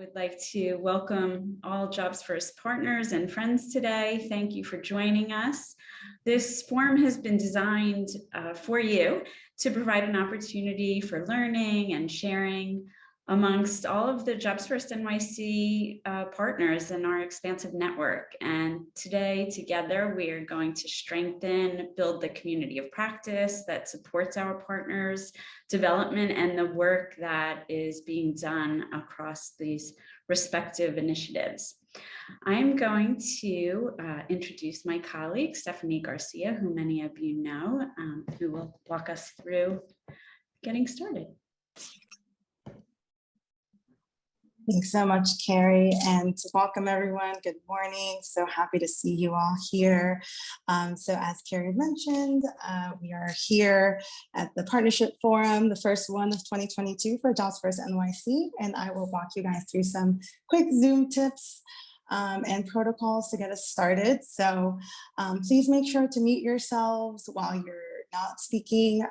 would like to welcome all Jobs First partners and friends today. Thank you for joining us. This forum has been designed for you to provide an opportunity for learning and sharing amongst all of the Jobs First NYC partners in our expansive network. And today, together, we are going to strengthen, build the community of practice that supports our partners' development and the work that is being done across these respective initiatives. I'm going to introduce my colleague, Stephanie Garcia, who many of you know, who will walk us through getting started. Thanks so much, Carrie, and welcome everyone. Good morning. So happy to see you all here. So as Carrie mentioned, we are here at the Partnership Forum, the first one of 2022 for Jobs First NYC, and I will walk you guys through some quick Zoom tips and protocols to get us started. So please make sure to mute yourselves while you're not speaking.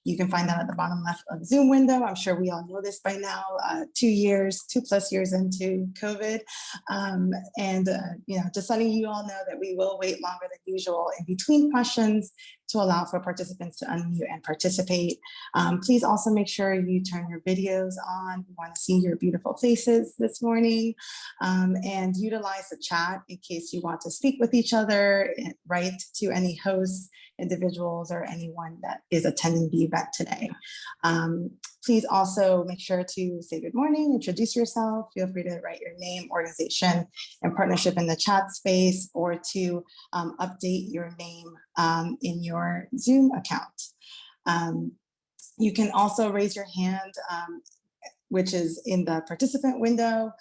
You can find that at the bottom left of the Zoom window. I'm sure we all know this by now, 2+ years into COVID. Just letting you all know that we will wait longer than usual in between questions to allow for participants to unmute and participate. Please also make sure you turn your videos on. We want to see your beautiful faces this morning, and utilize the chat in case you want to speak with each other, write to any hosts, individuals, or anyone that is attending the event today. Please also make sure to say good morning, introduce yourself. Feel free to write your name, organization, and partnership in the chat space, or to update your name in your Zoom account. You can also raise your hand, which is in the participant window,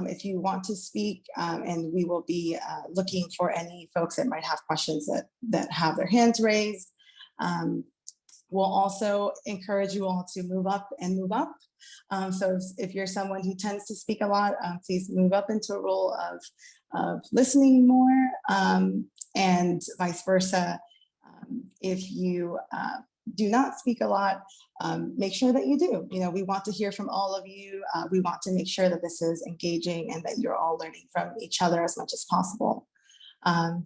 if you want to speak, and we will be looking for any folks that might have questions that have their hands raised. We'll also encourage you all to move up and move up. So if you're someone who tends to speak a lot, please move up into a role of listening more, and vice versa. If you do not speak a lot, make sure that you do. We want to hear from all of you. We want to make sure that this is engaging and that you're all learning from each other as much as possible.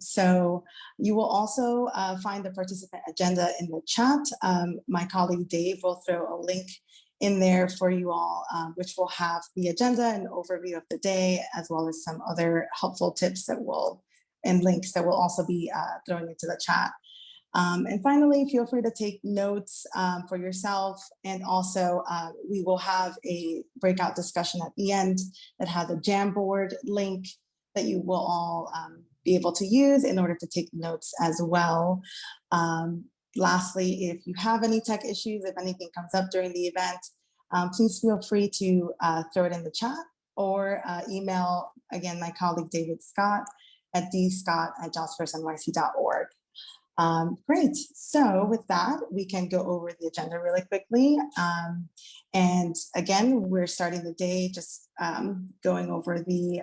So you will also find the participant agenda in the chat. My colleague Dave will throw a link in there for you all, which will have the agenda and overview of the day, as well as some other helpful tips and links that will also be thrown into the chat. And finally, feel free to take notes for yourself. And also, we will have a breakout discussion at the end that has a Jamboard link that you will all be able to use in order to take notes as well. Lastly, if you have any tech issues, if anything comes up during the event, please feel free to throw it in the chat or email, again, my colleague David Scott at dscott@jobsfirstnyc.org. Great. So with that, we can go over the agenda really quickly. And again, we're starting the day just going over the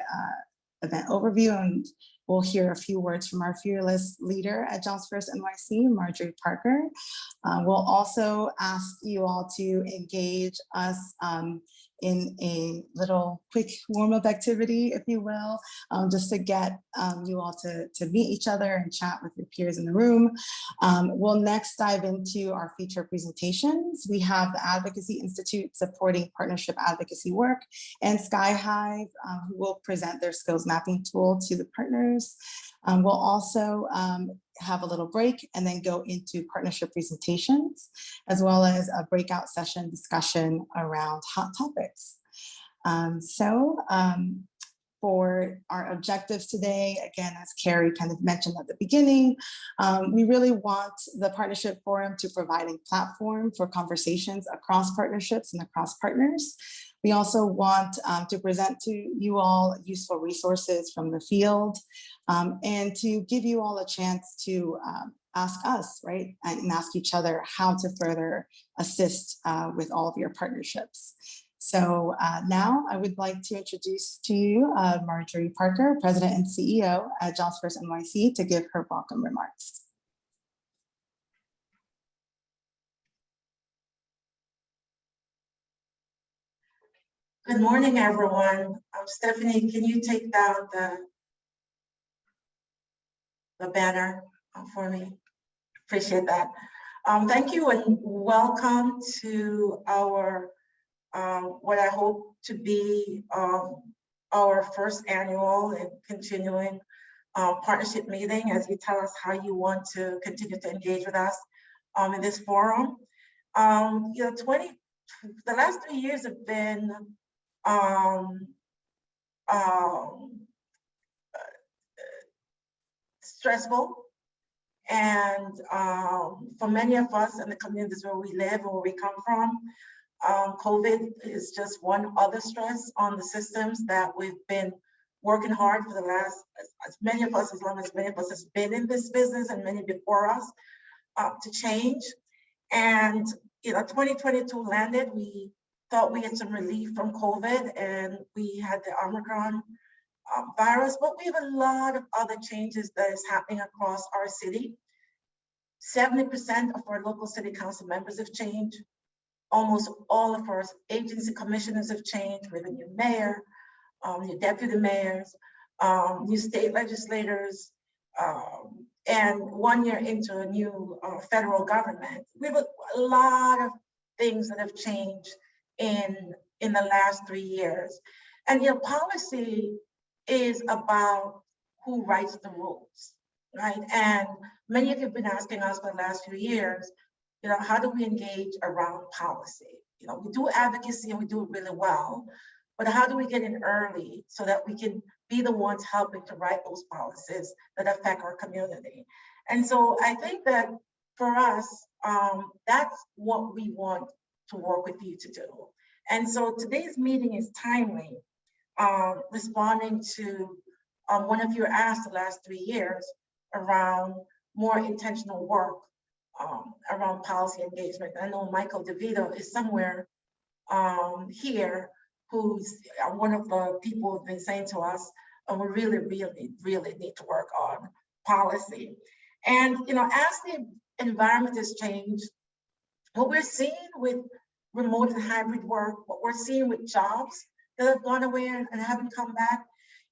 event overview, and we'll hear a few words from our fearless leader at Jobs First NYC, Marjorie Parker. We'll also ask you all to engage us in a little quick warm-up activity, if you will, just to get you all to meet each other and chat with your peers in the room. We'll next dive into our feature presentations. We have the Advocacy Institute supporting partnership advocacy work, and Hive, who will present their skills mapping tool to the partners. We'll also have a little break and then go into partnership presentations, as well as a breakout session discussion around hot topics. For our objectives today, again, as Carrie kind of mentioned at the beginning, we really want the Partnership Forum to provide a platform for conversations across partnerships and across partners. We also want to present to you all useful resources from the field, and to give you all a chance to ask us, right, and ask each other how to further assist with all of your partnerships. So now I would like to introduce to you Marjorie Parker, President and CEO at Jobs First NYC, to give her welcome remarks. Good morning, everyone. Stephanie, can you take down the banner for me? Appreciate that. Thank you and welcome to our what I hope to be our first annual and continuing partnership meeting, as you tell us how you want to continue to engage with us in this forum. You know, the last 3 years have been stressful, and for many of us in the communities where we live or where we come from, COVID is just one other stress on the systems that we've been working hard for the last, as many of us, as long as many of us has been in this business and many before us, to change. And you know, 2022 landed, we thought we had some relief from COVID and we had the Omicron virus, but we have a lot of other changes that is happening across our city. 70% of our local city council members have changed. Almost all of our agency commissioners have changed. We have a new mayor, new deputy mayors, new state legislators, and 1 year into a new federal government. We have a lot of things that have changed in the last 3 years. And you know, policy is about who writes the rules, right? And many of you have been asking us for the last few years, you know, how do we engage around policy? You know, we do advocacy and we do it really well, but how do we get in early so that we can be the ones helping to write those policies that affect our community? And so I think that for us, that's what we want to work with you to do. And so today's meeting is timely, responding to one of your asks the last 3 years around more intentional work around policy engagement. I know Michael DeVito is somewhere here, who's one of the people who've been saying to us, we really need to work on policy. And you know, as the environment has changed, what we're seeing with remote and hybrid work, what we're seeing with jobs that have gone away and haven't come back,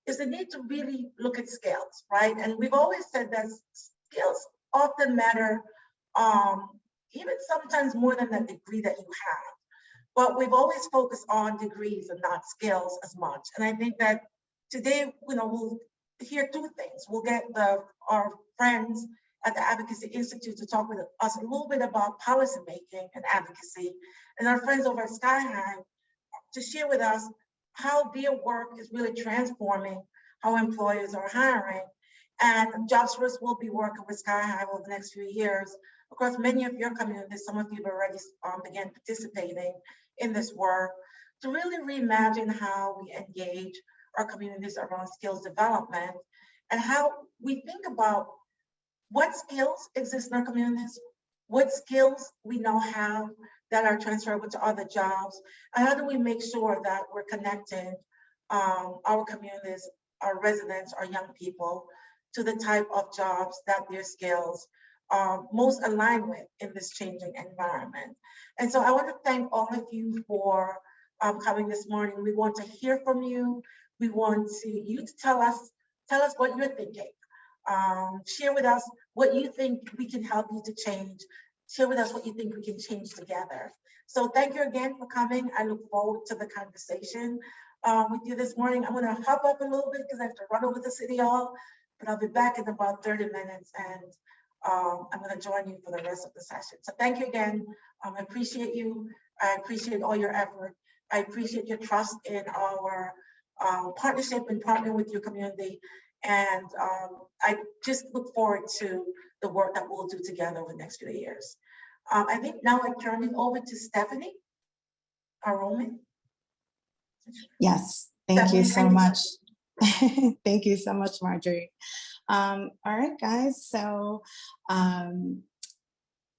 is the need to really look at skills, right? And we've always said that skills often matter, even sometimes more than the degree that you have. But we've always focused on degrees and not skills as much. And I think that today, you know, we'll hear two things. We'll get our friends at the Advocacy Institute to talk with us a little bit about policy making and advocacy, and our friends over at Sky Hive to share with us how their work is really transforming how employers are hiring. And Jobs First will be working with Sky Hive over the next few years across many of your communities. Some of you have already began participating in this work to really reimagine how we engage our communities around skills development and how we think about what skills exist in our communities, what skills we now have that are transferable to other jobs, and how do we make sure that we're connecting our communities, our residents, our young people to the type of jobs that their skills most align with in this changing environment. And so I want to thank all of you for coming this morning. We want to hear from you. We want you to tell us what you're thinking. Share with us what you think we can help you to change. Share with us what you think we can change together. So thank you again for coming. I look forward to the conversation with you this morning. I'm gonna hop up a little bit because I have to run over to City Hall, but I'll be back in about 30 minutes and I'm gonna join you for the rest of the session. So thank you again. I appreciate you. I appreciate all your effort. I appreciate your trust in our partnership and partnering with your community. And I just look forward to the work that we'll do together over the next few years. I think now I turn it over to Stephanie, our Roman. Yes, thank you so much. Thank you so much, Marjorie. All right, guys, so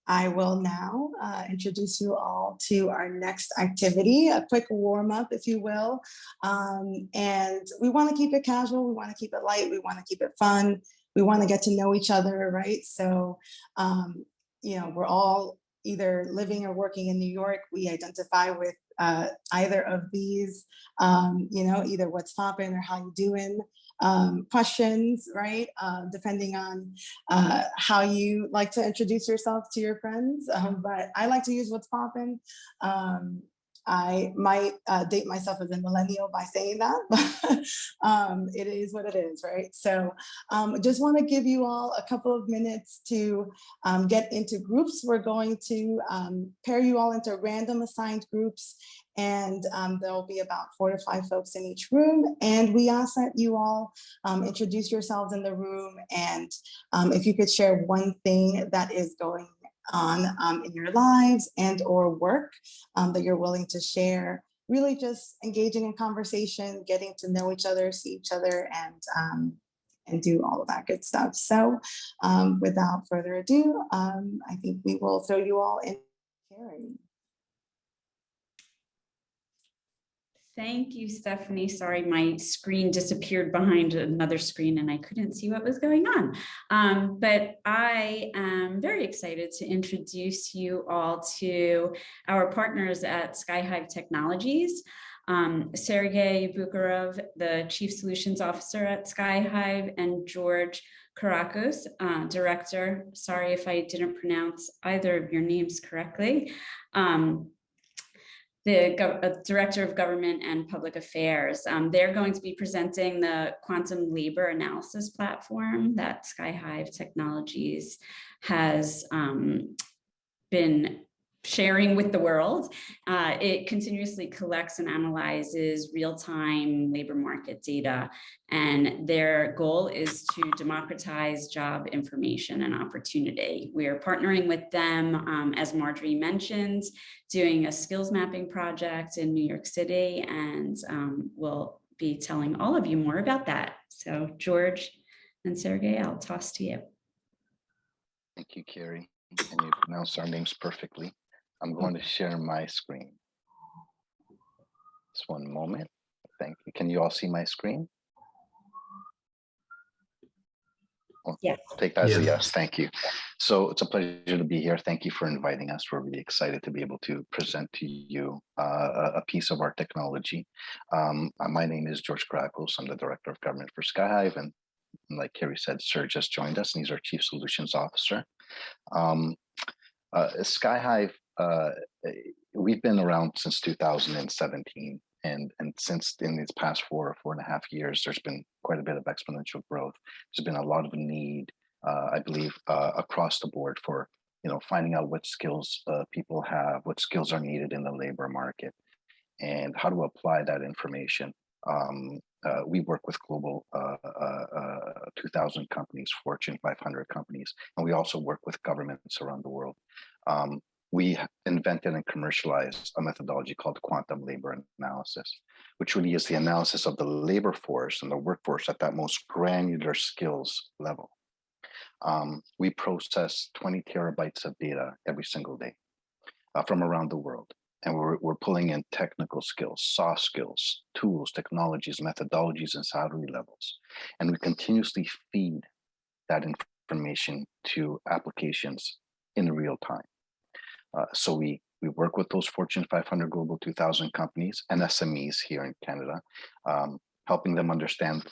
I will now introduce you all to our next activity, a quick warm up, if you will. And we want to keep it casual. We want to keep it light. We want to keep it fun. We want to get to know each other, right? So, you know, we're all either living or working in New York. We identify with either of these, either what's poppin' or how you doing questions, right? Depending on how you like to introduce yourself to your friends. But I like to use what's poppin'. I might date myself as a millennial by saying that, but it is what it is, right? So just want to give you all a couple of minutes to get into groups. We're going to pair you all into random assigned groups, and there'll be about 4 to 5 folks in each room. And we ask that you all introduce yourselves in the room, and if you could share one thing that is going on in your lives and or work that you're willing to share, really just engaging in conversation, getting to know each other, see each other, and do all of that good stuff. So without further ado, I think we will throw you all in sharing. Thank you, Stephanie. Sorry, my screen disappeared behind another screen and I couldn't see what was going on. But I am very excited to introduce you all to our partners at Hive Technologies. Sergey Bukharov, the Chief Solutions Officer at Hive, and George Karakos, Director. Sorry if I didn't pronounce either of your names correctly. The Director of Government and Public Affairs. They're going to be presenting the quantum labor analysis platform that Hive Technologies has been sharing with the world. It continuously collects and analyzes real-time labor market data, and their goal is to democratize job information and opportunity. We're partnering with them, as Marjorie mentioned, doing a skills mapping project in New York City, and we'll be telling all of you more about that. So George and Sergey, I'll toss to you. Thank you, Carrie. And you pronounced our names perfectly. I'm going to share my screen. Just one moment. Thank you. Can you all see my screen? Yes. I'll take that as a yes. Thank you. So it's a pleasure to be here. Thank you for inviting us. We're really excited to be able to present to you a piece of our technology. My name is George Karakos. I'm the Director of Government for Hive, and like Carrie said, Sir just joined us, and he's our Chief Solutions Officer. Hive, we've been around since 2017, and since in these past 4.5 years, there's been quite a bit of exponential growth. There's been a lot of need, I believe, across the board for finding out what skills people have, what skills are needed in the labor market, and how to apply that information. We work with global 2,000 companies, Fortune 500 companies, and we also work with governments around the world. We invented and commercialized a methodology called quantum labor analysis, which really is the analysis of the labor force and the workforce at that most granular skills level. We process 20 terabytes of data every single day from around the world. And we're pulling in technical skills, soft skills, tools, technologies, methodologies, and salary levels. And we continuously feed that information to applications in real time. So we work with those Fortune 500 Global 2000 companies and SMEs here in Canada, helping them understand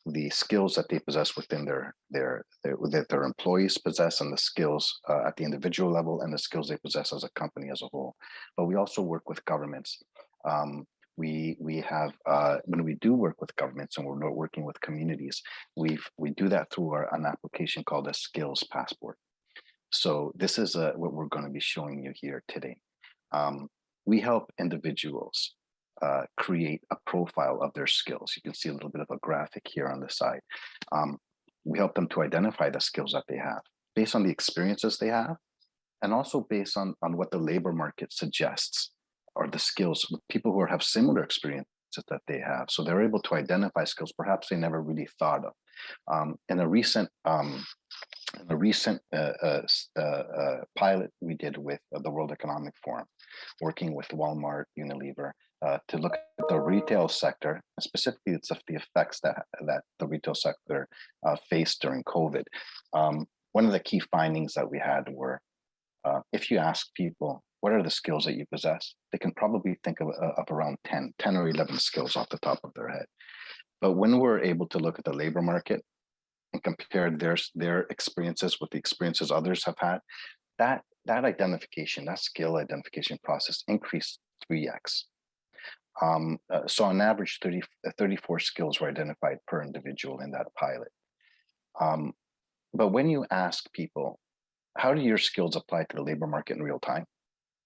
the skills that they possess within that their employees possess, and the skills at the individual level, and the skills they possess as a company as a whole. But we also work with governments. We have when we do work with governments and we're not working with communities, we do that through an application called a Skills Passport. So this is what we're going to be showing you here today. We help individuals create a profile of their skills. You can see a little bit of a graphic here on the side. We help them to identify the skills that they have based on the experiences they have, and also based on what the labor market suggests are the skills with people who have similar experiences that they have. So they're able to identify skills perhaps they never really thought of. In a recent pilot we did with the World Economic Forum, working with Walmart, Unilever, to look at the retail sector, specifically it's the effects that the retail sector faced during COVID. One of the key findings that we had were, if you ask people, what are the skills that you possess? They can probably think of around 10 or 11 skills off the top of their head. But when we're able to look at the labor market and compare their experiences with the experiences others have had, that identification, that skill identification process increased 3x. So on average, 34 skills were identified per individual in that pilot. But when you ask people, how do your skills apply to the labor market in real time?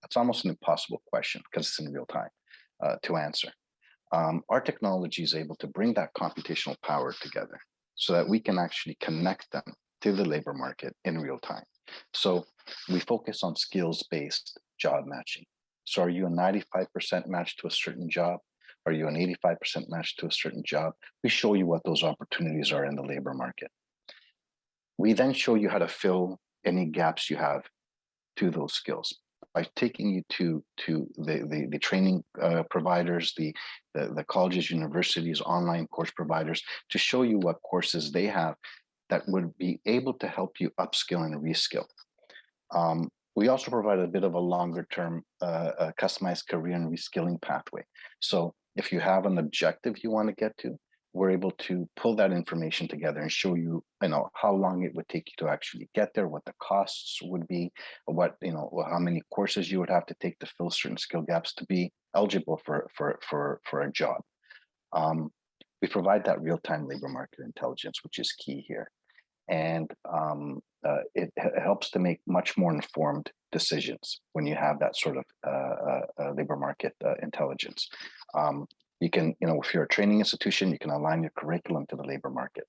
That's almost an impossible question because it's in real time to answer. Our technology is able to bring that computational power together so that we can actually connect them to the labor market in real time. So we focus on skills-based job matching. So are you a 95% match to a certain job? Are you an 85% match to a certain job? We show you what those opportunities are in the labor market. We then show you how to fill any gaps you have to those skills by taking you to the training providers, the colleges, universities, online course providers, to show you what courses they have that would be able to help you upskill and reskill. We also provide a bit of a longer term customized career and reskilling pathway. So if you have an objective you want to get to, we're able to pull that information together and show you, how long it would take you to actually get there, what the costs would be, what, how many courses you would have to take to fill certain skill gaps to be eligible for a job. We provide that real-time labor market intelligence, which is key here. And it helps to make much more informed decisions when you have that sort of labor market intelligence. You can, if you're a training institution, you can align your curriculum to the labor market.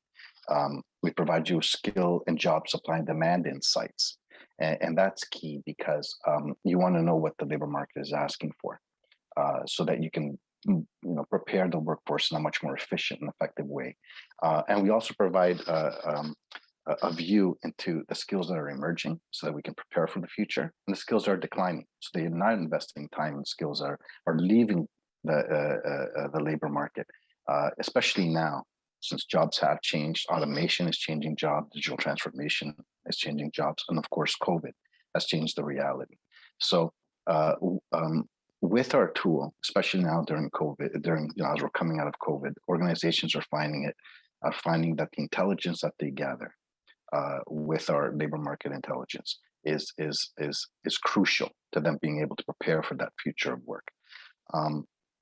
We provide you skill and job supply and demand insights. And that's key because you want to know what the labor market is asking for so that you can prepare the workforce in a much more efficient and effective way. And we also provide a view into the skills that are emerging so that we can prepare for the future, and the skills that are declining. So they're not investing time in skills that are leaving the labor market, especially now, since jobs have changed. Automation is changing jobs, digital transformation is changing jobs, and of course, COVID has changed the reality. So with our tool, especially now during COVID, as we're coming out of COVID, organizations are finding that the intelligence that they gather with our labor market intelligence is crucial to them being able to prepare for that future of work.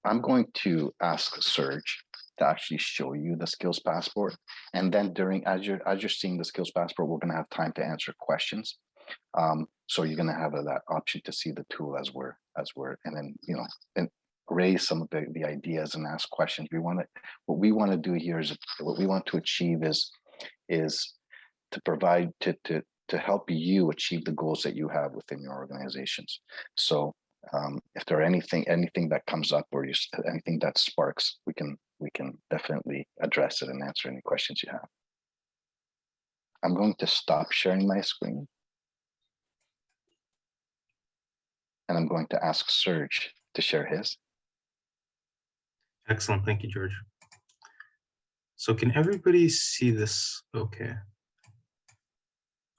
I'm going to ask Serge to actually show you the skills passport, and then as you're seeing the skills passport, we're going to have time to answer questions. So you're going to have that option to see the tool as we're and then and raise some of the ideas and ask questions. What we want to do here is what we want to achieve is to provide to help you achieve the goals that you have within your organizations. So if there are anything that comes up or anything that sparks, we can definitely address it and answer any questions you have. I'm going to stop sharing my screen. And I'm going to ask Serge to share his. Excellent, thank you, George. So can everybody see this? Okay.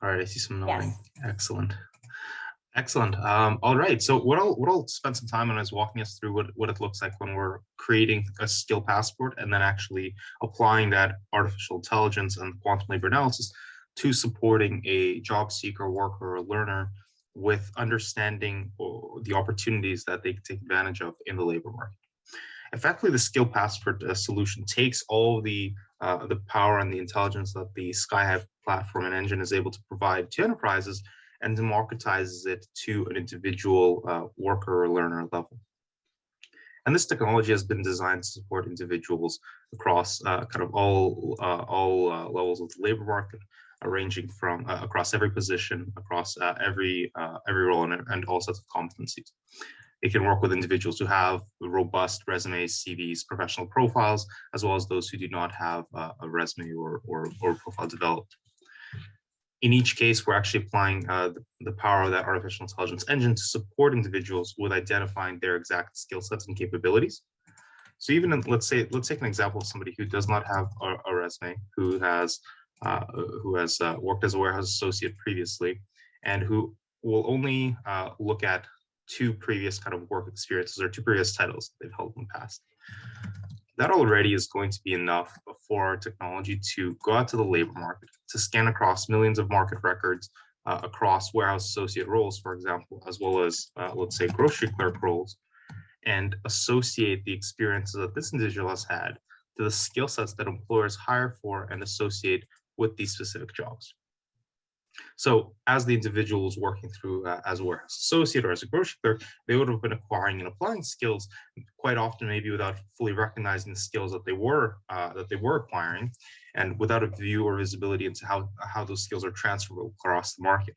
All right, I see some nodding. Yes. Excellent. Excellent. All right. So what I'll spend some time on is walking us through what it looks like when we're creating a skill passport and then actually applying that artificial intelligence and quantum labor analysis to supporting a job seeker, worker, or learner with understanding the opportunities that they can take advantage of in the labor market. Effectively, the skill passport solution takes all the power and the intelligence that the Hive platform and engine is able to provide to enterprises and democratizes it to an individual worker or learner level. And this technology has been designed to support individuals across kind of all levels of the labor market, ranging from across every position, across every role, and all sorts of competencies. It can work with individuals who have robust resumes, CVs, professional profiles, as well as those who do not have a resume or profile developed. In each case, we're actually applying the power of that artificial intelligence engine to support individuals with identifying their exact skill sets and capabilities. So even let's take an example of somebody who does not have a resume, who has worked as a warehouse associate previously, and who will only look at 2 previous kind of work experiences or 2 previous titles they've held in the past. That already is going to be enough for our technology to go out to the labor market, to scan across millions of market records across warehouse associate roles, for example, as well as, let's say, grocery clerk roles, and associate the experiences that this individual has had to the skill sets that employers hire for and associate with these specific jobs. So as the individual was working through as a warehouse associate or as a grocery clerk, they would have been acquiring and applying skills quite often, maybe without fully recognizing the skills that they were acquiring, and without a view or visibility into how those skills are transferable across the market.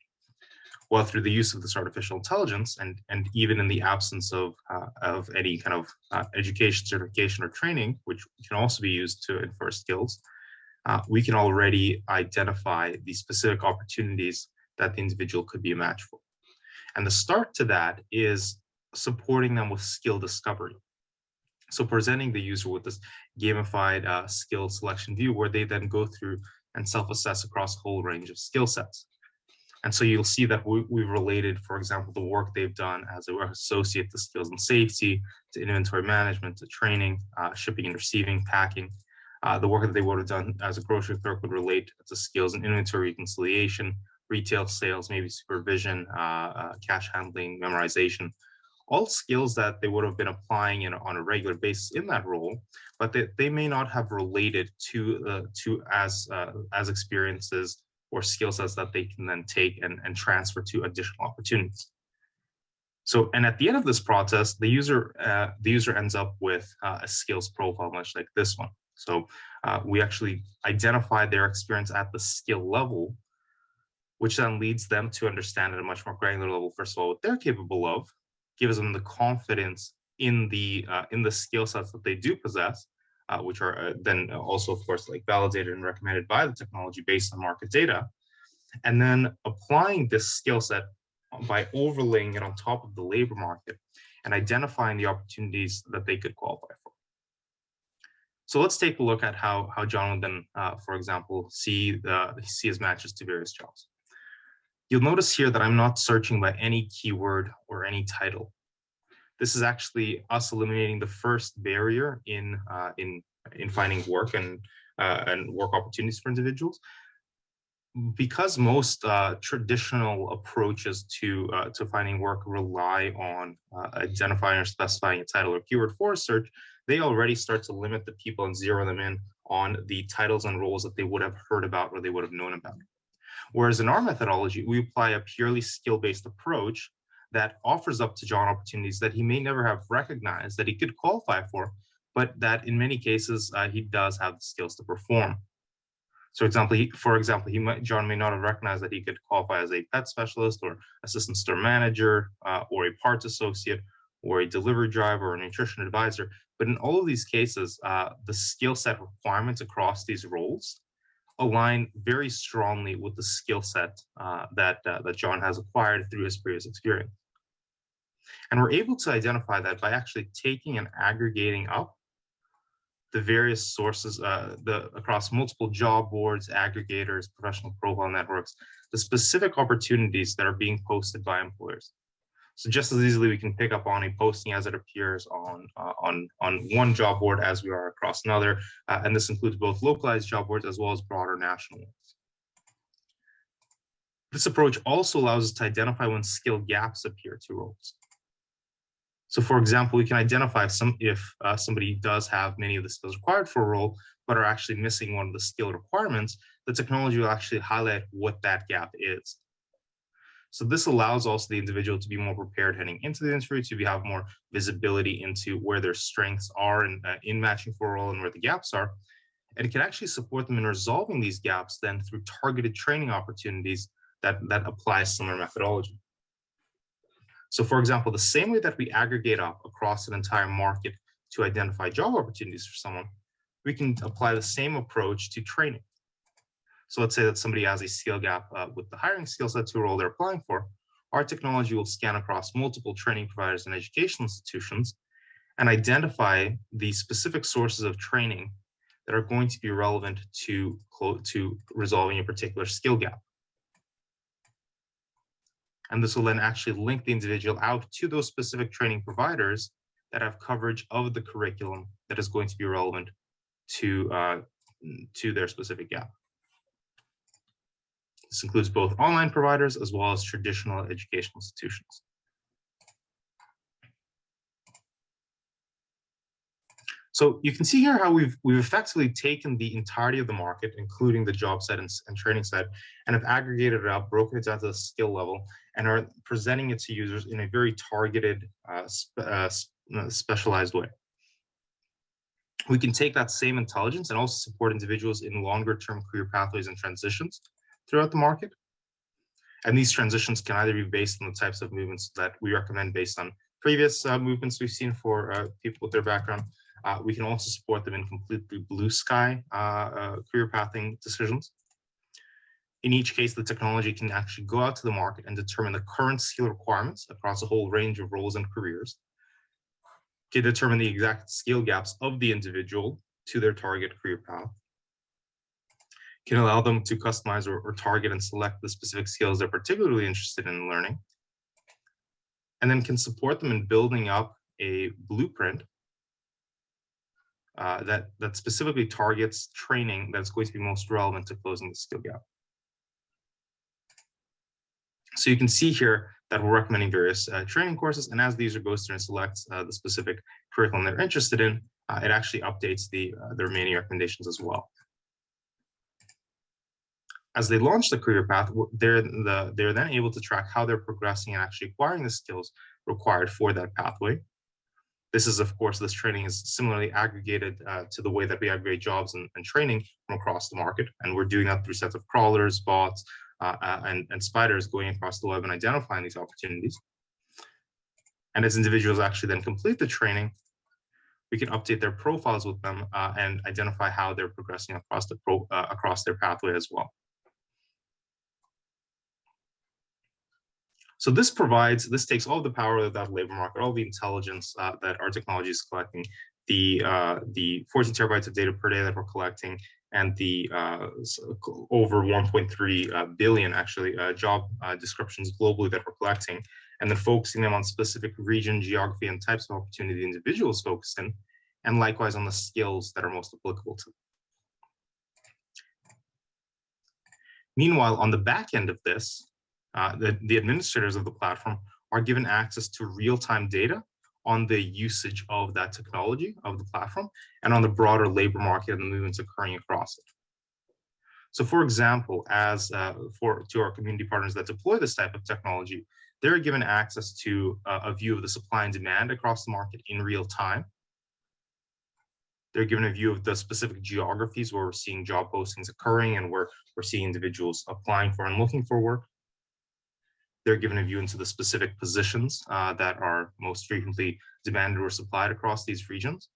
Well, through the use of this artificial intelligence, and even in the absence of any kind of education, certification, or training, which can also be used to infer skills, we can already identify the specific opportunities that the individual could be a match for. And the start to that is supporting them with skill discovery. So presenting the user with this gamified skill selection view, where they then go through and self-assess across a whole range of skill sets. And so you'll see that we've related, for example, the work they've done as an associate to skills in safety, to inventory management, to training, shipping and receiving, packing. The work that they would have done as a grocery clerk would relate to skills in inventory reconciliation, retail sales, maybe supervision, cash handling, memorization, all skills that they would have been applying on a regular basis in that role, but they may not have related to as experiences or skill sets that they can then take and transfer to additional opportunities. So, and at the end of this process, the user ends up with a skills profile, much like this one. So we actually identify their experience at the skill level, which then leads them to understand at a much more granular level, first of all, what they're capable of, gives them the confidence in the skill sets that they do possess, which are then also, of course, like validated and recommended by the technology based on market data, and then applying this skill set by overlaying it on top of the labor market and identifying the opportunities that they could qualify for. So let's take a look at how John would then, for example, see his matches to various jobs. You'll notice here that I'm not searching by any keyword or any title. This is actually us eliminating the first barrier in finding work and work opportunities for individuals. Because most traditional approaches to finding work rely on identifying or specifying a title or keyword for a search, they already start to limit the people and zero them in on the titles and roles that they would have heard about or they would have known about. Whereas in our methodology, we apply a purely skill-based approach that offers up to John opportunities that he may never have recognized that he could qualify for, but that in many cases he does have the skills to perform. So John may not have recognized that he could qualify as a pet specialist or assistant store manager or a parts associate or a delivery driver or a nutrition advisor. But in all of these cases, the skill set requirements across these roles align very strongly with the skill set that John has acquired through his previous experience. And we're able to identify that by actually taking and aggregating up the various sources across multiple job boards, aggregators, professional profile networks, the specific opportunities that are being posted by employers. So just as easily we can pick up on a posting as it appears on one job board as we are across another, and this includes both localized job boards as well as broader national ones. This approach also allows us to identify when skill gaps appear to roles. So for example, we can identify if somebody does have many of the skills required for a role, but are actually missing one of the skill requirements, the technology will actually highlight what that gap is. So this allows also the individual to be more prepared heading into the interview, to have more visibility into where their strengths are in matching for a role and where the gaps are. And it can actually support them in resolving these gaps then through targeted training opportunities that apply similar methodology. So for example, the same way that we aggregate up across an entire market to identify job opportunities for someone, we can apply the same approach to training. So let's say that somebody has a skill gap with the hiring skill set to a role they're applying for. Our technology will scan across multiple training providers and educational institutions and identify the specific sources of training that are going to be relevant to resolving a particular skill gap. And this will then actually link the individual out to those specific training providers that have coverage of the curriculum that is going to be relevant to their specific gap. This includes both online providers as well as traditional educational institutions. So you can see here how we've effectively taken the entirety of the market, including the job site and training site, and have aggregated it out, broken it down to the skill level, and are presenting it to users in a very targeted, specialized way. We can take that same intelligence and also support individuals in longer-term career pathways and transitions throughout the market. And these transitions can either be based on the types of movements that we recommend based on previous movements we've seen for people with their background. We can also support them in completely blue sky career pathing decisions. In each case, the technology can actually go out to the market and determine the current skill requirements across a whole range of roles and careers, can determine the exact skill gaps of the individual to their target career path, can allow them to customize or target and select the specific skills they're particularly interested in learning, and then can support them in building up a blueprint that specifically targets training that's going to be most relevant to closing the skill gap. So you can see here that we're recommending various training courses, and as the user goes through and selects the specific curriculum they're interested in, it actually updates the remaining recommendations as well. As they launch the career path, they're then able to track how they're progressing and actually acquiring the skills required for that pathway. This is, of course, this training is similarly aggregated to the way that we aggregate jobs and training from across the market. And we're doing that through sets of crawlers, bots, and spiders going across the web and identifying these opportunities. And as individuals actually then complete the training, we can update their profiles with them and identify how they're progressing across their pathway as well. So this takes all the power of that labor market, all the intelligence that our technology is collecting, the 14 terabytes of data per day that we're collecting, and the over 1.3 billion actually job descriptions globally that we're collecting, and then focusing them on specific region, geography, and types of opportunity the individuals focus in, and likewise on the skills that are most applicable to them. Meanwhile, on the back end of this, the administrators of the platform are given access to real-time data on the usage of that technology, of the platform, and on the broader labor market and the movements occurring across it. So for example, to our community partners that deploy this type of technology, they're given access to a view of the supply and demand across the market in real time. They're given a view of the specific geographies where we're seeing job postings occurring and where we're seeing individuals applying for and looking for work. They're given a view into the specific positions that are most frequently demanded or supplied across these regions,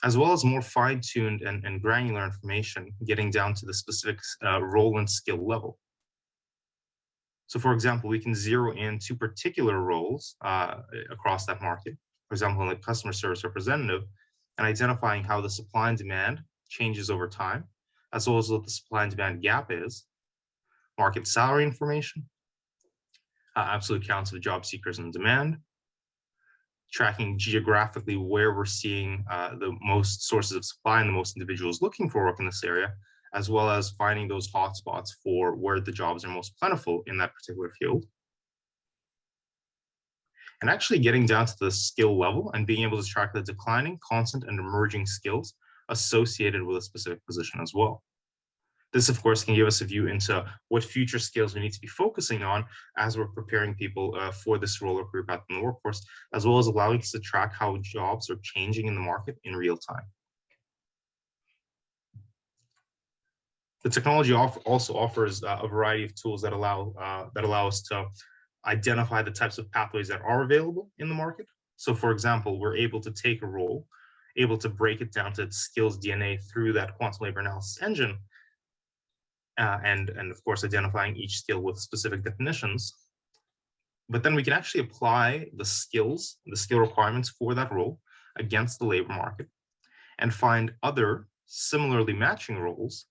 as well as more fine-tuned and granular information getting down to the specific role and skill level. So for example, we can zero in to particular roles across that market, for example, like customer service representative, and identifying how the supply and demand changes over time, as well as what the supply and demand gap is, market salary information, absolute counts of job seekers in demand, tracking geographically where we're seeing the most sources of supply and the most individuals looking for work in this area, as well as finding those hotspots for where the jobs are most plentiful in that particular field. And actually getting down to the skill level and being able to track the declining, constant, and emerging skills associated with a specific position as well. This, of course, can give us a view into what future skills we need to be focusing on as we're preparing people for this role or career path in the workforce, as well as allowing us to track how jobs are changing in the market in real time. The technology also offers a variety of tools that allow us to identify the types of pathways that are available in the market. So, for example, we're able to take a role, able to break it down to its skills DNA through that quantum labor analysis engine, and of course identifying each skill with specific definitions. But then we can actually apply the skill requirements for that role against the labor market and find other similarly matching roles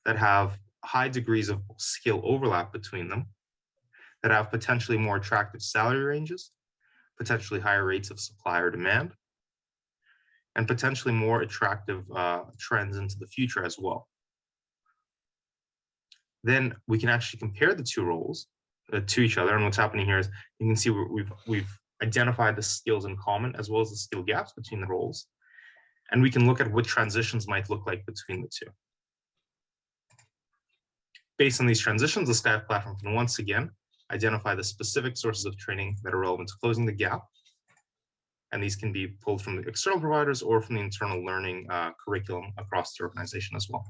that have high degrees of skill overlap between them that have potentially more attractive salary ranges, potentially higher rates of supply or demand, and potentially more attractive trends into the future as well. Then we can actually compare the two roles to each other. And what's happening here is you can see we've identified the skills in common as well as the skill gaps between the roles. And we can look at what transitions might look like between the two. Based on these transitions, the Skype platform can once again identify the specific sources of training that are relevant to closing the gap. And these can be pulled from the external providers or from the internal learning curriculum across the organization as well.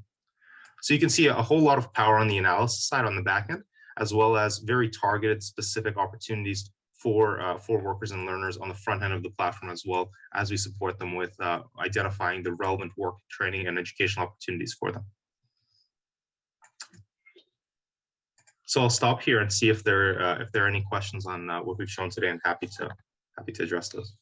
So you can see a whole lot of power on the analysis side on the back end, as well as very targeted specific opportunities for workers and learners on the front end of the platform, as well as we support them with identifying the relevant work, training, and educational opportunities for them. So I'll stop here and see if there are any questions on what we've shown today, and happy to address those.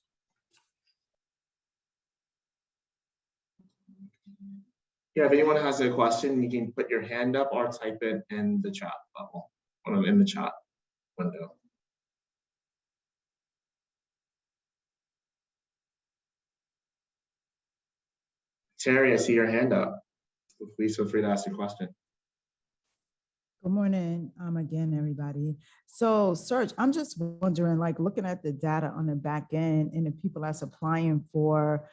Yeah, if anyone has a question, you can put your hand up or type it in the chat bubble, or in the chat window. Terry, I see your hand up. Please feel free to ask your question. Good morning, again, everybody. So, Serge, I'm just wondering, like, looking at the data on the back end and the people that's applying for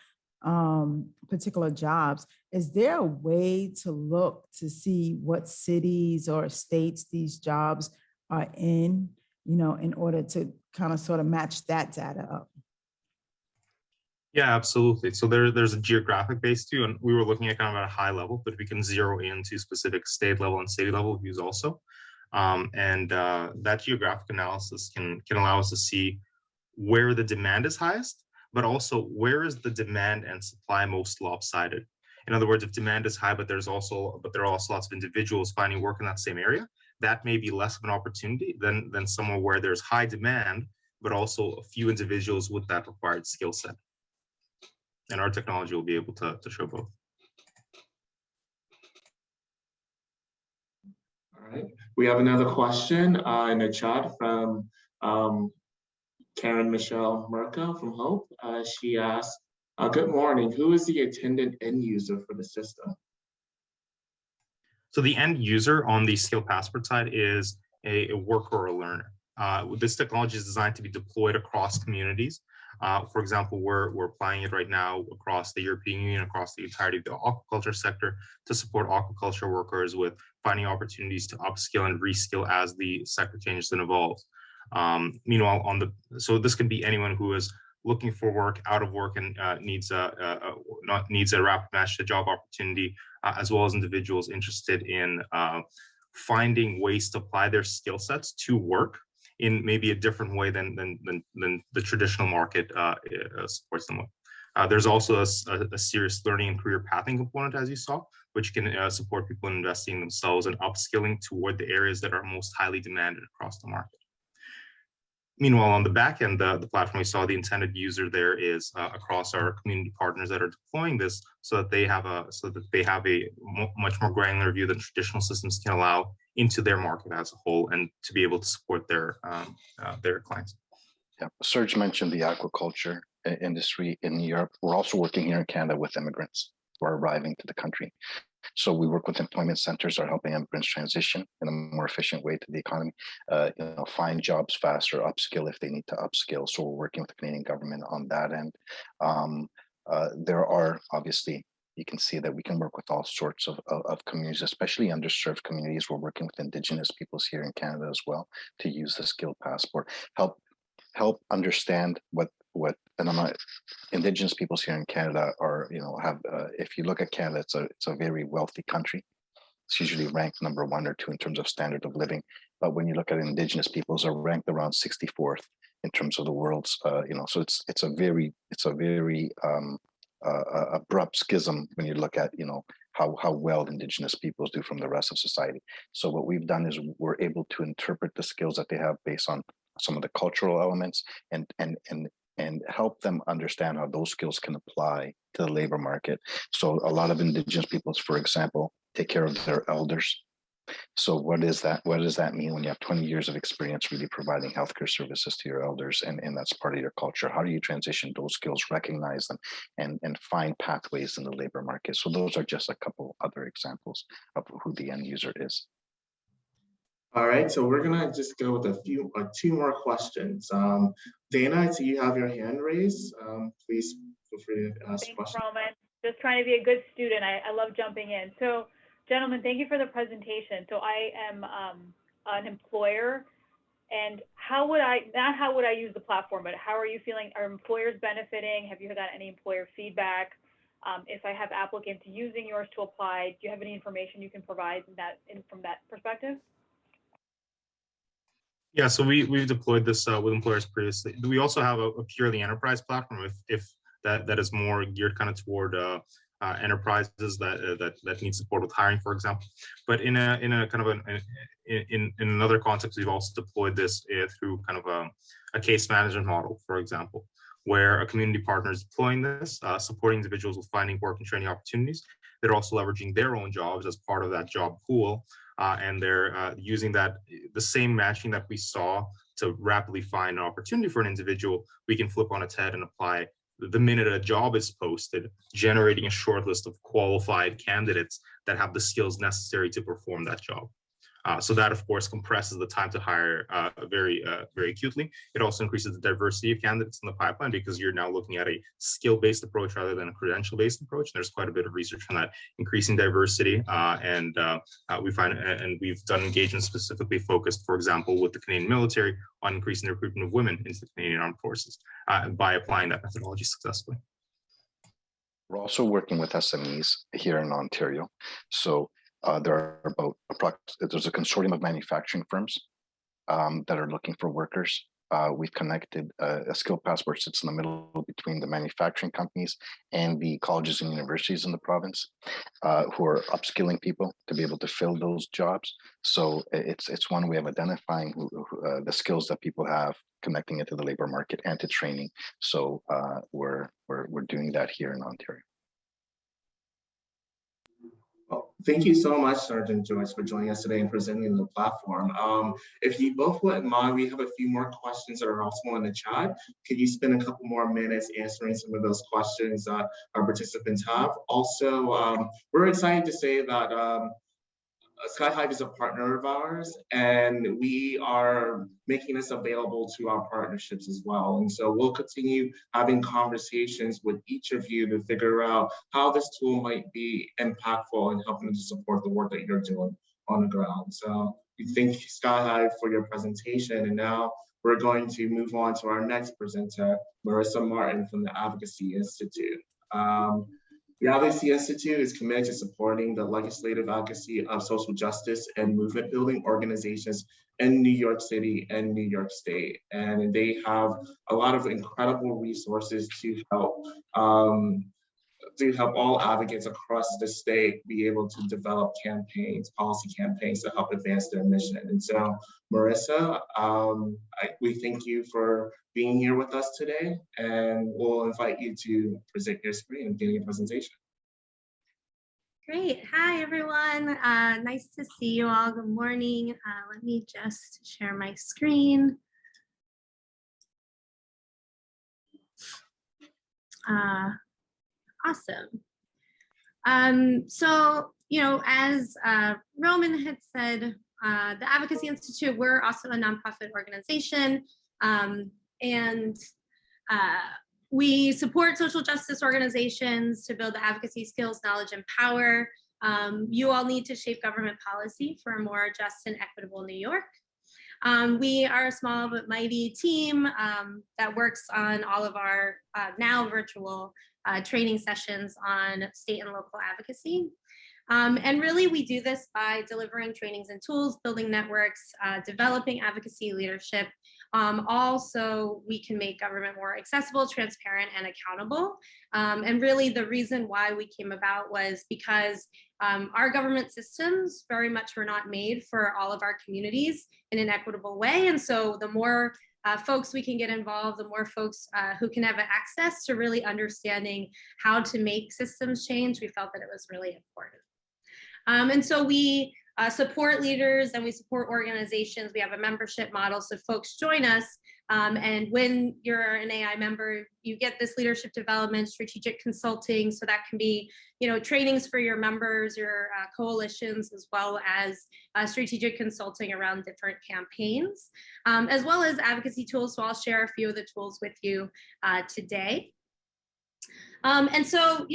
particular jobs, is there a way to look to see what cities or states these jobs are in, in order to kind of sort of match that data up? Yeah, absolutely. So there's a geographic base too, and we were looking at kind of at a high level, but we can zero into specific state level and city level views also. That geographic analysis can allow us to see where the demand is highest, but also where is the demand and supply most lopsided. In other words, if demand is high, but there are also lots of individuals finding work in that same area, that may be less of an opportunity than somewhere where there's high demand, but also a few individuals with that required skill set. And our technology will be able to show both. All right, we have another question in the chat from Karen Michelle Merca from Hope. She asked, good morning, who is the attendant end user for the system? So the end user on the skill passport side is a worker or a learner. This technology is designed to be deployed across communities. For example, we're applying it right now across the European Union, across the entirety of the aquaculture sector, to support aquaculture workers with finding opportunities to upskill and reskill as the sector changes and evolves. Meanwhile, so this could be anyone who is looking for work, out of work, and needs a rapid match to job opportunity, as well as individuals interested in finding ways to apply their skill sets to work in maybe a different way than the traditional market supports them with. There's also a serious learning and career pathing component, as you saw, which can support people in investing in themselves and upskilling toward the areas that are most highly demanded across the market. Meanwhile, on the back end, the platform, we saw the intended user there is across our community partners that are deploying this, so that they have a much more granular view than traditional systems can allow into their market as a whole, and to be able to support their clients. Yeah, Serge mentioned the aquaculture industry in Europe. We're also working here in Canada with immigrants who are arriving to the country. So we work with employment centers that are helping immigrants transition in a more efficient way to the economy, find jobs faster, upskill if they need to upskill. So we're working with the Canadian government on that end. There are obviously, you can see that we can work with all sorts of communities, especially underserved communities. We're working with Indigenous peoples here in Canada as well to use the skill passport, help understand what Indigenous peoples here in Canada are, have. If you look at Canada, it's a very wealthy country. It's usually ranked number 1 or 2 in terms of standard of living. But when you look at Indigenous peoples, are ranked around 64th in terms of the world's. So it's a very abrupt schism when you look at how well Indigenous peoples do from the rest of society. So what we've done is we're able to interpret the skills that they have based on some of the cultural elements and help them understand how those skills can apply to the labor market. So a lot of Indigenous peoples, for example, take care of their elders. So what is that? What does that mean when you have 20 years of experience really providing healthcare services to your elders, and that's part of your culture? How do you transition those skills, recognize them, and find pathways in the labor market? So those are just a couple other examples of who the end user is. All right, so we're gonna just go with two more questions. Dana, I see you have your hand raised. Please feel free to ask a Thanks, question. Roman. Just trying to be a good student. I love jumping in. So, gentlemen, thank you for the presentation. So I am an employer, and how would I use the platform, but how are you feeling? Are employers benefiting? Have you got any employer feedback? If I have applicants using yours to apply, do you have any information you can provide from that perspective? Yeah, so we've deployed this with employers previously. We also have a purely enterprise platform if that is more geared kind of toward enterprises that need support with hiring, for example. But in a kind of in another context, we've also deployed this through kind of a case management model, for example, where a community partner is deploying this, supporting individuals with finding work and training opportunities. They're also leveraging their own jobs as part of that job pool. And they're using the same matching that we saw to rapidly find an opportunity for an individual. We can flip on its head and apply the minute a job is posted, generating a short list of qualified candidates that have the skills necessary to perform that job. So that, of course, compresses the time to hire very acutely. It also increases the diversity of candidates in the pipeline because you're now looking at a skill-based approach rather than a credential-based approach. There's quite a bit of research on that, increasing diversity. We find, and we've done engagements specifically focused, for example, with the Canadian military on increasing the recruitment of women into the Canadian Armed Forces by applying that methodology successfully. We're also working with SMEs here in Ontario. So there's a consortium of manufacturing firms that are looking for workers. We've connected a skill passport sits in the middle between the manufacturing companies and the colleges and universities in the province who are upskilling people to be able to fill those jobs. So it's one way of identifying the skills that people have, connecting it to the labor market and to training. So we're doing that here in Ontario. Well, thank you so much, Sergeant Joyce, for joining us today and presenting the platform. If you both wouldn't mind, we have a few more questions that are also in the chat. Could you spend a couple more minutes answering some of those questions that our participants have? Also, we're excited to say that Hive is a partner of ours, and we are making this available to our partnerships as well. And so we'll continue having conversations with each of you to figure out how this tool might be impactful in helping to support the work that you're doing on the ground. So we thank Hive for your presentation. And now we're going to move on to our next presenter, Marissa Martin from the Advocacy Institute. The Advocacy Institute is committed to supporting the legislative advocacy of social justice and movement building organizations in New York City and New York State. And they have a lot of incredible resources to help all advocates across the state be able to develop campaigns, policy campaigns to help advance their mission. And so, Marissa, we thank you for being here with us today, and we'll invite you to present your screen and begin your presentation. Great. Hi, everyone. Nice to see you all. Good morning. Let me just share my screen. Awesome. So, as Roman had said, the Advocacy Institute, we're also a nonprofit organization, and we support social justice organizations to build the advocacy skills, knowledge, and power. You all need to shape government policy for a more just and equitable New York. We are a small but mighty team that works on all of our now virtual training sessions on state and local advocacy. And really, we do this by delivering trainings and tools, building networks, developing advocacy leadership, also we can make government more accessible, transparent, and accountable. And really, the reason why we came about was because our government systems very much were not made for all of our communities in an equitable way. And so the more folks we can get involved, the more folks who can have access to really understanding how to make systems change, we felt that it was really important. And so we support leaders and we support organizations. We have a membership model, so folks join us. And when you're an AI member, you get this leadership development, strategic consulting. So that can be, trainings for your members, your coalitions, as well as strategic consulting around different campaigns, as well as advocacy tools. So I'll share a few of the tools with you today. And so,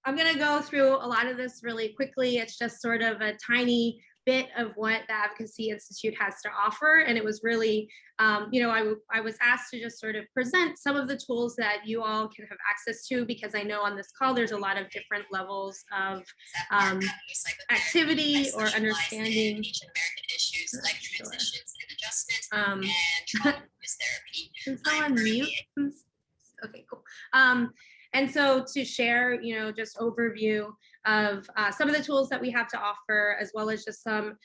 I'm going to go through a lot of this really quickly. It's just sort of a tiny bit of what the Advocacy Institute has to offer. And it was really, I was asked to just sort of present some of the tools that you all can have access to, because I know on this call, there's a lot of different levels of activity or understanding. Can someone mute? Okay, cool. And so to share, just overview of some of the tools that we have to offer, as well as just some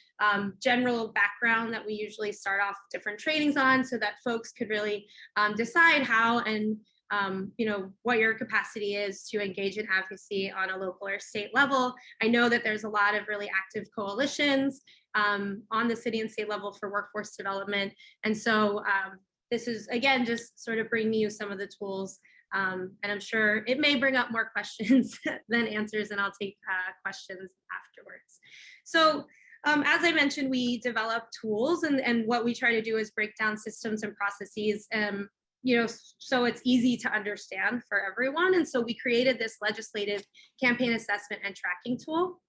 general background that we usually start off different trainings on, so that folks could really decide how and what your capacity is to engage in advocacy on a local or state level. I know that there's a lot of really active coalitions on the city and state level for workforce development. And so this is, again, just sort of bringing you some of the tools. And I'm sure it may bring up more questions than answers, and I'll take questions afterwards. So as I mentioned, we develop tools, and what we try to do is break down systems and processes, so it's easy to understand for everyone. And so we created this legislative campaign assessment and tracking tool,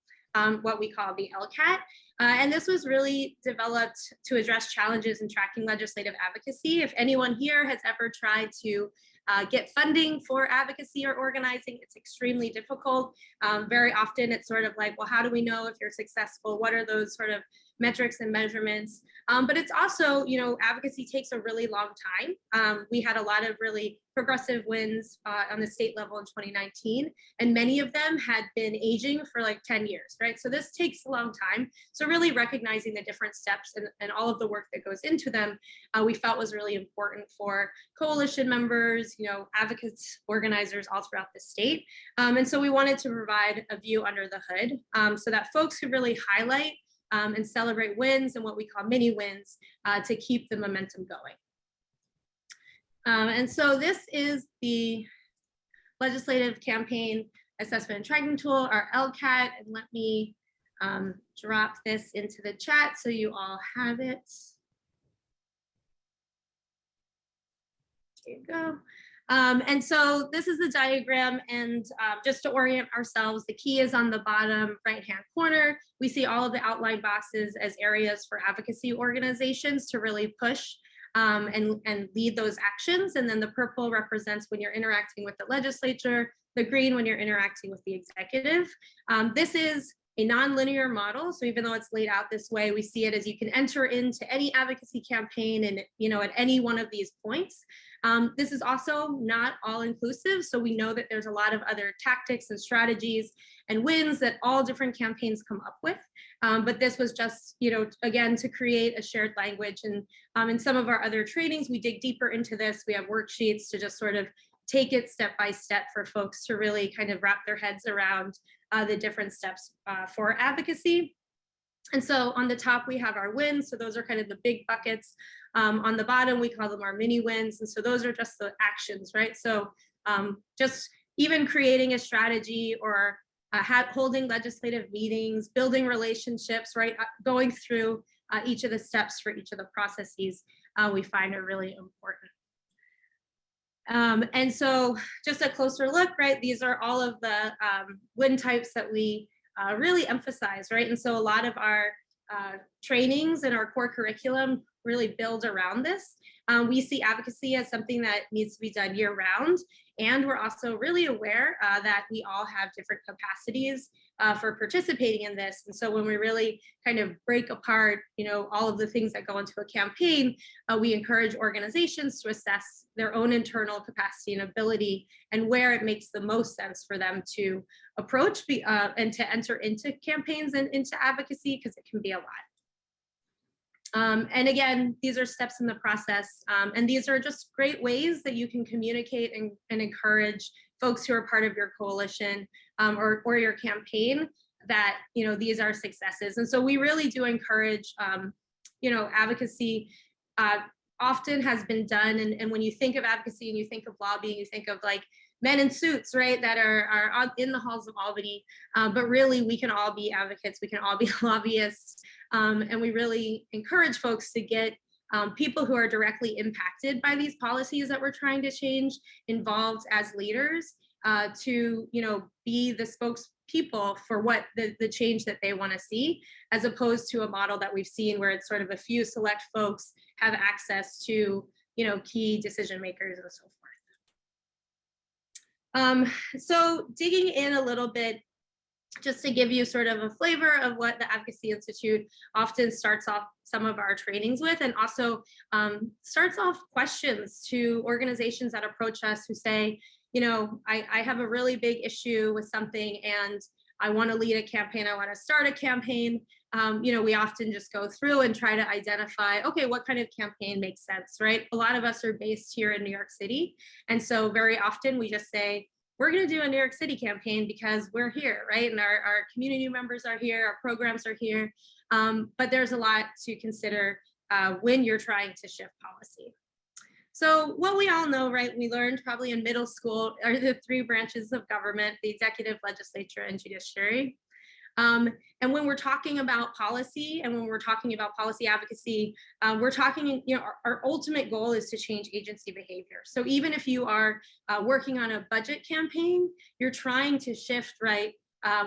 what we call the LCAT. And this was really developed to address challenges in tracking legislative advocacy. If anyone here has ever tried to get funding for advocacy or organizing, it's extremely difficult. Very often it's sort of like, well, how do we know if you're successful? What are those sort of metrics and measurements? But it's also, advocacy takes a really long time. We had a lot of really progressive wins on the state level in 2019, and many of them had been aging for like 10 years, right? So this takes a long time. So really recognizing the different steps and all of the work that goes into them, we felt was really important for coalition members, advocates, organizers all throughout the state. And so we wanted to provide a view under the hood so that folks could really highlight and celebrate wins and what we call mini wins to keep the momentum going. And so this is the Legislative Campaign Assessment and Tracking Tool, our LCAT, and let me drop this into the chat so you all have it. There you go. And so this is the diagram, and just to orient ourselves, the key is on the bottom right-hand corner. We see all of the outline boxes as areas for advocacy organizations to really push and lead those actions. And then the purple represents when you're interacting with the legislature, the green when you're interacting with the executive. This is a non-linear model. So even though it's laid out this way, we see it as you can enter into any advocacy campaign and, at any one of these points. This is also not all inclusive. So we know that there's a lot of other tactics and strategies and wins that all different campaigns come up with. But this was just, again, to create a shared language. And in some of our other trainings, we dig deeper into this. We have worksheets to just sort of take it step by step for folks to really kind of wrap their heads around the different steps for advocacy. And so on the top, we have our wins. So those are kind of the big buckets. On the bottom, we call them our mini wins. And so those are just the actions, right? So just even creating a strategy or holding legislative meetings, building relationships, right? Going through each of the steps for each of the processes we find are really important. And so just a closer look, right? These are all of the win types that we really emphasize, right? And so a lot of our trainings and our core curriculum really build around this. We see advocacy as something that needs to be done year round. And we're also really aware that we all have different capacities for participating in this. And so when we really kind of break apart, all of the things that go into a campaign, we encourage organizations to assess their own internal capacity and ability and where it makes the most sense for them to approach and to enter into campaigns and into advocacy, because it can be a lot. And again, these are steps in the process. And these are just great ways that you can communicate and encourage folks who are part of your coalition or your campaign that, these are successes. And so we really do encourage, advocacy often has been done. And when you think of advocacy and you think of lobbying, you think of like men in suits, right, that are in the halls of Albany. But really, we can all be advocates. We can all be lobbyists. And we really encourage folks to get people who are directly impacted by these policies that we're trying to change involved as leaders to, be the spokespeople for what the change that they want to see, as opposed to a model that we've seen where it's sort of a few select folks have access to, key decision makers and so forth. So digging in a little bit, just to give you sort of a flavor of what the Advocacy Institute often starts off some of our trainings with, and also starts off questions to organizations that approach us who say, I have a really big issue with something and I want to lead a campaign, I want to start a campaign. We often just go through and try to identify, okay, what kind of campaign makes sense, right? A lot of us are based here in New York City. And so very often we just say, we're going to do a New York City campaign because we're here, right? And our community members are here, our programs are here. But there's a lot to consider when you're trying to shift policy. So what we all know, right, we learned probably in middle school are the three branches of government: the executive, legislature, and judiciary. And when we're talking about policy and when we're talking about policy advocacy, we're talking, our ultimate goal is to change agency behavior. So even if you are working on a budget campaign, you're trying to shift, right,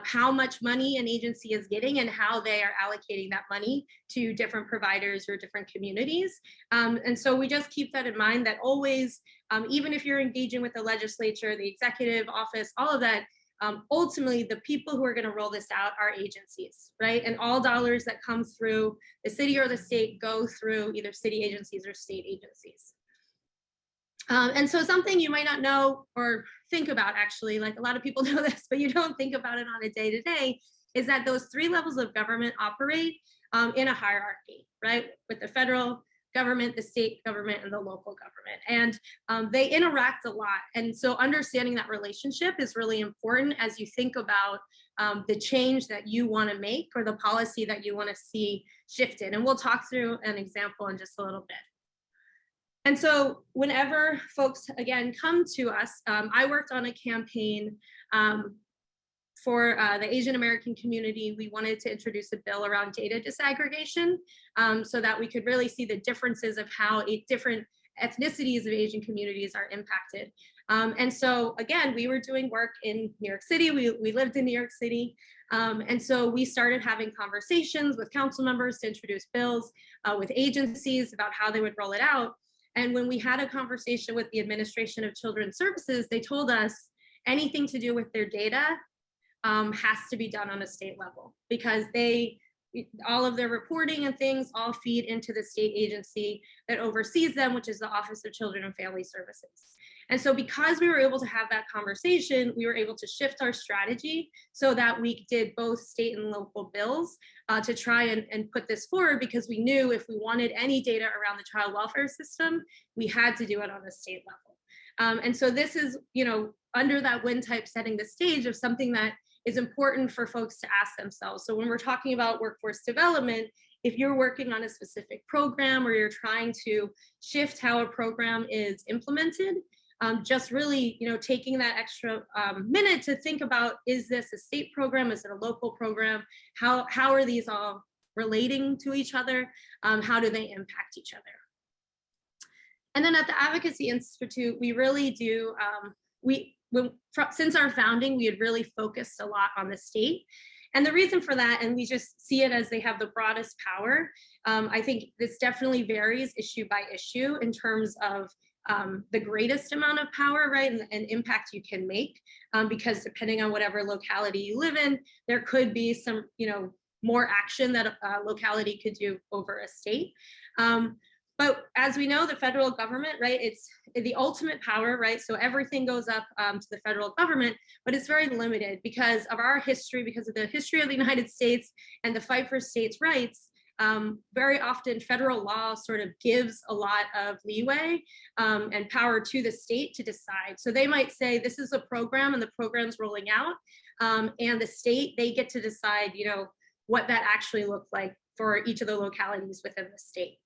how much money an agency is getting and how they are allocating that money to different providers or different communities. And so we just keep that in mind, that always, even if you're engaging with the legislature, the executive office, all of that, ultimately the people who are going to roll this out are agencies, right? And all dollars that come through the city or the state go through either city agencies or state agencies. And so something you might not know or think about, actually, like a lot of people know this, but you don't think about it on a day-to-day, is that those three levels of government operate in a hierarchy, right? With the federal government, the state government, and the local government. And they interact a lot. And so understanding that relationship is really important as you think about the change that you want to make or the policy that you want to see shifted. And we'll talk through an example in just a little bit. And so whenever folks, again, come to us, I worked on a campaign for the Asian American community. We wanted to introduce a bill around data disaggregation so that we could really see the differences of how different ethnicities of Asian communities are impacted. And so again, we were doing work in New York City. We lived in New York City. And so we started having conversations with council members to introduce bills, with agencies about how they would roll it out. And when we had a conversation with the Administration of Children's Services, they told us anything to do with their data has to be done on a state level, because all of their reporting and things all feed into the state agency that oversees them, which is the Office of Children and Family Services. And so because we were able to have that conversation, we were able to shift our strategy so that we did both state and local bills to try and put this forward, because we knew if we wanted any data around the child welfare system, we had to do it on a state level. And so this is, under that WIN type, setting the stage of something that is important for folks to ask themselves. So when we're talking about workforce development, if you're working on a specific program or you're trying to shift how a program is implemented, just really, taking that extra minute to think about, is this a state program? Is it a local program? How are these all relating to each other? How do they impact each other? And then at the Advocacy Institute, we really do, since our founding, we had really focused a lot on the state. And the reason for that, and we just see it as they have the broadest power, I think this definitely varies issue by issue in terms of the greatest amount of power, right, and impact you can make, because depending on whatever locality you live in, there could be some, more action that a locality could do over a state. But as we know, the federal government, right, it's the ultimate power, right? So everything goes up to the federal government, but it's very limited because of our history, because of the history of the United States and the fight for states' rights. Very often federal law sort of gives a lot of leeway and power to the state to decide. So they might say, this is a program and the program's rolling out. and the state, they get to decide, you know, what that actually looks like for each of the localities within the state.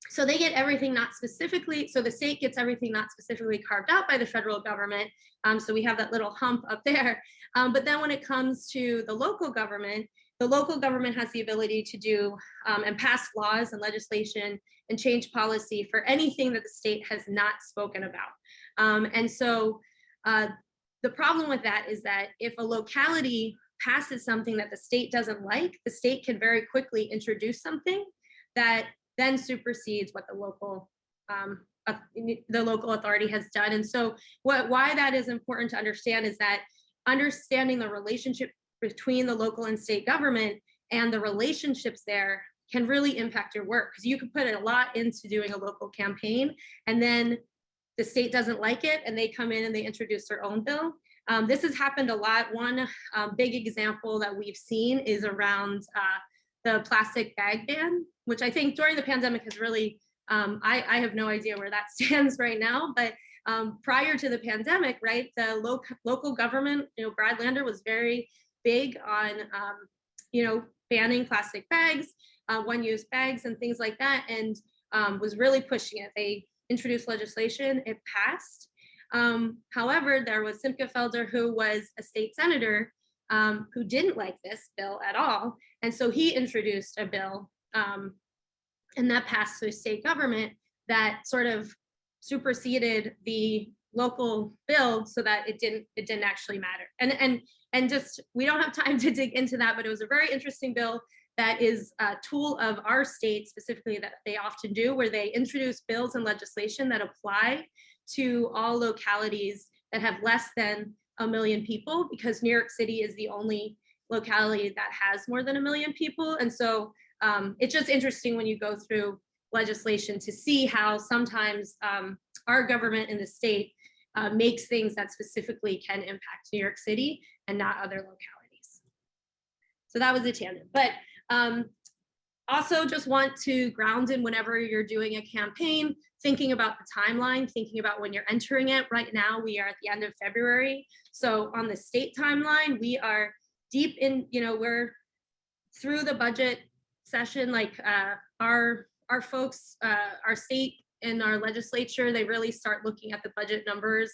So they get everything not specifically, so the state gets everything not specifically carved out by the federal government. So we have that little hump up there. But then when it comes to the local government has the ability to do and pass laws and legislation and change policy for anything that the state has not spoken about. And so the problem with that is that if a locality passes something that the state doesn't like, the state can very quickly introduce something that then supersedes what the local authority has done. And so why that is important to understand is that understanding the relationship between the local and state government and the relationships there can really impact your work, because you could put a lot into doing a local campaign and then the state doesn't like it and they come in and they introduce their own bill. This has happened a lot. One big example that we've seen is around the plastic bag ban, which I think during the pandemic has really, I have no idea where that stands right now, but prior to the pandemic, right, the local government, you know, Brad Lander was very big on, you know, banning plastic bags, one-use bags and things like that, and was really pushing it. They introduced legislation, it passed. However, there was Simca Felder, who was a state senator, who didn't like this bill at all. And so he introduced a bill and that passed through state government that sort of superseded the local bill so that it didn't actually matter. And just, we don't have time to dig into that, but it was a very interesting bill that is a tool of our state specifically that they often do, where they introduce bills and legislation that apply to all localities that have less than 1 million people, because New York City is the only locality that has more than 1 million people. And so it's just interesting when you go through legislation to see how sometimes our government in the state makes things that specifically can impact New York City and not other localities. So that was a tangent, but also just want to ground in whenever you're doing a campaign, thinking about the timeline, thinking about when you're entering it. Right now, we are at the end of February. So on the state timeline, we are deep in, you know, we're through the budget session, like our folks, our state and our legislature, they really start looking at the budget numbers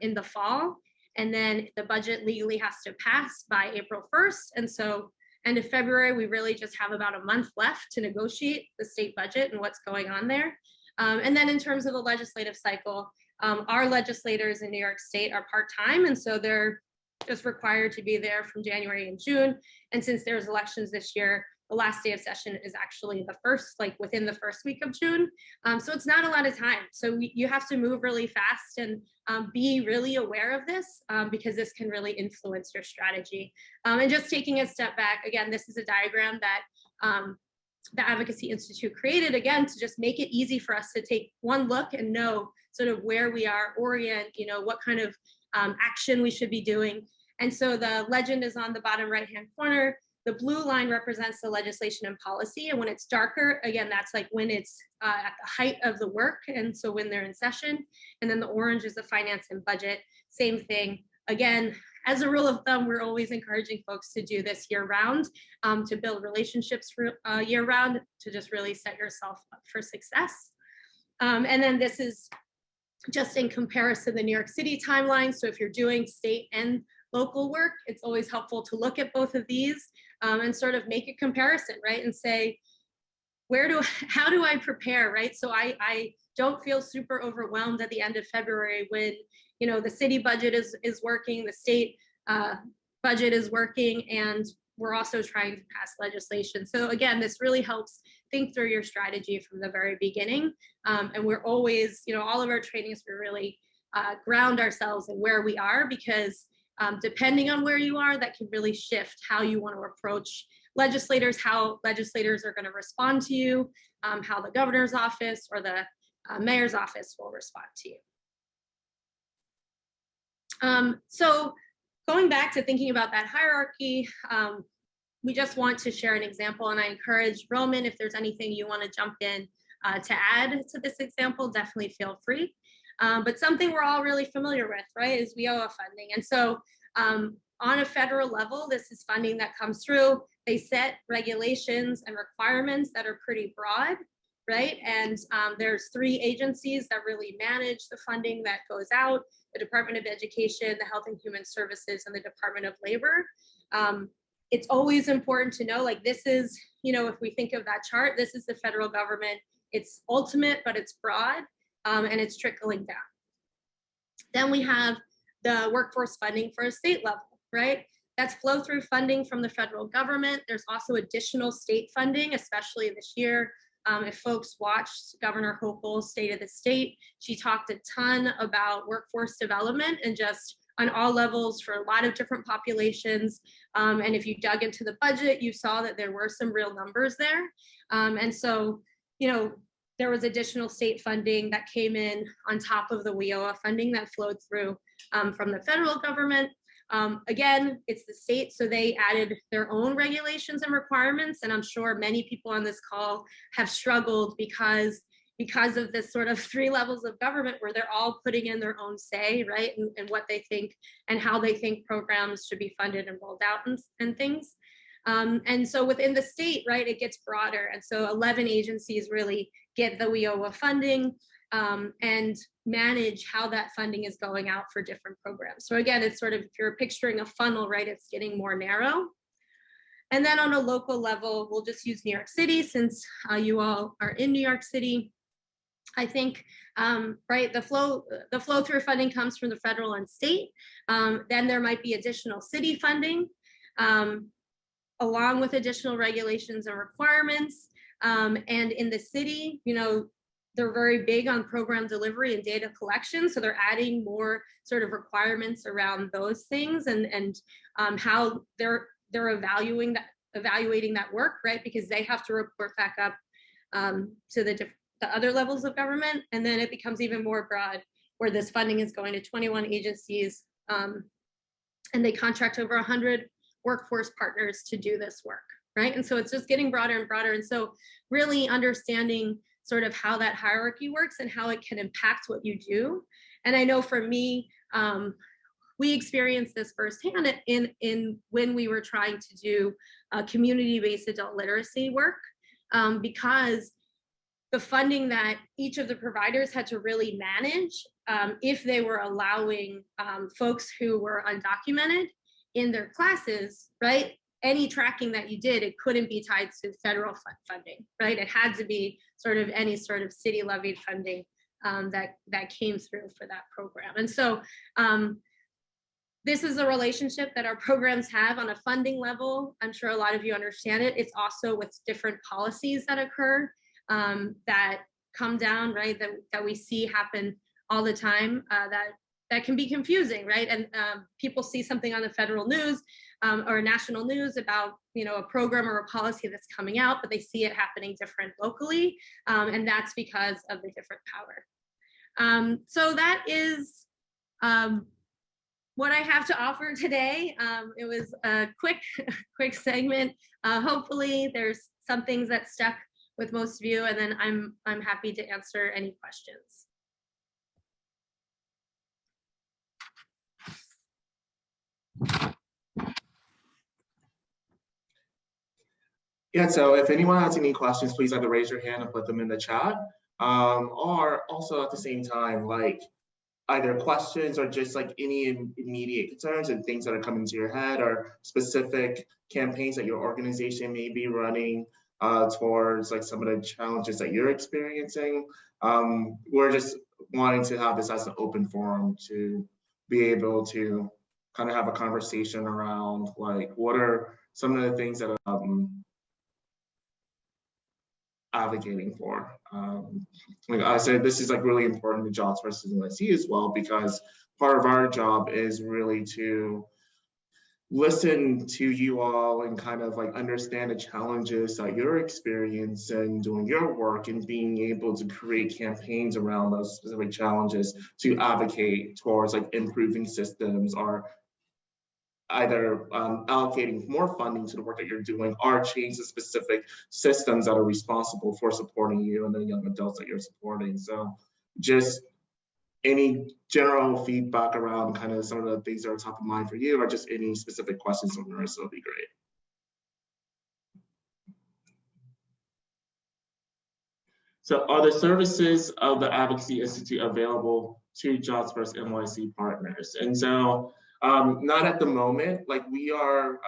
in the fall. And then the budget legally has to pass by April 1st. And so end of February, we really just have about a month left to negotiate the state budget and what's going on there. And then in terms of the legislative cycle, our legislators in New York State are part-time, and so they're just required to be there from January and June. And since there's elections this year, the last day of session is actually the first, like within the first week of June. So it's not a lot of time. So you have to move really fast and be really aware of this because this can really influence your strategy. And just taking a step back, again, this is a diagram that the Advocacy Institute created, again, to just make it easy for us to take one look and know sort of where we are, orient, you know, what kind of action we should be doing. And so the legend is on the bottom right-hand corner. The blue line represents the legislation and policy. And when it's darker, again, that's like when it's at the height of the work. And so when they're in session, and then the orange is the finance and budget, same thing. Again, as a rule of thumb, we're always encouraging folks to do this year round, to build relationships year round, to just really set yourself up for success. And then this is just in comparison to the New York City timeline. So if you're doing state and local work, it's always helpful to look at both of these and sort of make a comparison, right? And say, how do I prepare, right? So I don't feel super overwhelmed at the end of February when, you know, the city budget is working, the state budget is working, and we're also trying to pass legislation. So again, this really helps think through your strategy from the very beginning. And we're always, you know, all of our trainings, we really ground ourselves in where we are, because depending on where you are, that can really shift how you want to approach legislators, how legislators are going to respond to you, how the governor's office or the mayor's office will respond to you. So going back to thinking about that hierarchy, we just want to share an example, and I encourage Roman, if there's anything you want to jump in to add to this example, definitely feel free. But something we're all really familiar with, right, is WIOA funding. And so On a federal level, this is funding that comes through. They set regulations and requirements that are pretty broad, right? And there's 3 agencies that really manage the funding that goes out: the Department of Education, the Health and Human Services, and the Department of Labor. It's always important to know, like, this is, you know, if we think of that chart, this is the federal government. It's ultimate, but it's broad, and it's trickling down. Then we have the workforce funding for a state level, right? That's flow through funding from the federal government. There's also additional state funding, especially this year. If folks watched Governor Hochul's State of the State, she talked a ton about workforce development and just on all levels for a lot of different populations. And if you dug into the budget, you saw that there were some real numbers there. And so, you know, there was additional state funding that came in on top of the WIOA funding that flowed through from the federal government. Again, it's the state, so they added their own regulations and requirements. And I'm sure many people on this call have struggled because of this sort of 3 levels of government where they're all putting in their own say, right? And what they think and how they think programs should be funded and rolled out and things. And so within the state, right, it gets broader. And so 11 agencies really get the WIOA funding and manage how that funding is going out for different programs. So again, it's sort of, if you're picturing a funnel, right, it's getting more narrow. And then on a local level, we'll just use New York City since you all are in New York City. I think, right, the flow through funding comes from the federal and state. Then there might be additional city funding, along with additional regulations and requirements. And in the city, you know, they're very big on program delivery and data collection. So they're adding more sort of requirements around those things and how they're evaluating that work, right? Because they have to report back up to the other levels of government. And then it becomes even more broad where this funding is going to 21 agencies and they contract over 100 workforce partners to do this work, right? And so it's just getting broader and broader. And so really understanding sort of how that hierarchy works and how it can impact what you do. And I know for me, we experienced this firsthand in when we were trying to do community-based adult literacy work, because the funding that each of the providers had to really manage, if they were allowing folks who were undocumented in their classes, right? Any tracking that you did, it couldn't be tied to federal funding, right? It had to be sort of any sort of city levied funding that came through for that program. And so this is a relationship that our programs have on a funding level. I'm sure a lot of you understand it. It's also with different policies that occur that come down, right? That we see happen all the time that can be confusing, right? And people see something on the federal news or national news about, you know, a program or a policy that's coming out, but they see it happening different locally. And that's because of the different power. So that is what I have to offer today. It was a quick segment. Hopefully there's some things that stuck with most of you, and then I'm happy to answer any questions. Yeah, so if anyone has any questions, please either raise your hand and put them in the chat, or also at the same time, like either questions or just like any immediate concerns and things that are coming to your head or specific campaigns that your organization may be running towards like some of the challenges that you're experiencing. We're just wanting to have this as an open forum to be able to kind of have a conversation around like what are some of the things that advocating for. Like I said, this is like really important to JobsFirstNYC as well, because part of our job is really to listen to you all and kind of like understand the challenges that you're experiencing doing your work and being able to create campaigns around those specific challenges to advocate towards like improving systems or either allocating more funding to the work that you're doing or change the specific systems that are responsible for supporting you and the young adults that you're supporting. So just any general feedback around kind of some of the things that are top of mind for you, or just any specific questions from Marissa would be great. So are the services of the Advocacy Institute available to JobsFirstNYC partners? And so not at the moment, like we are,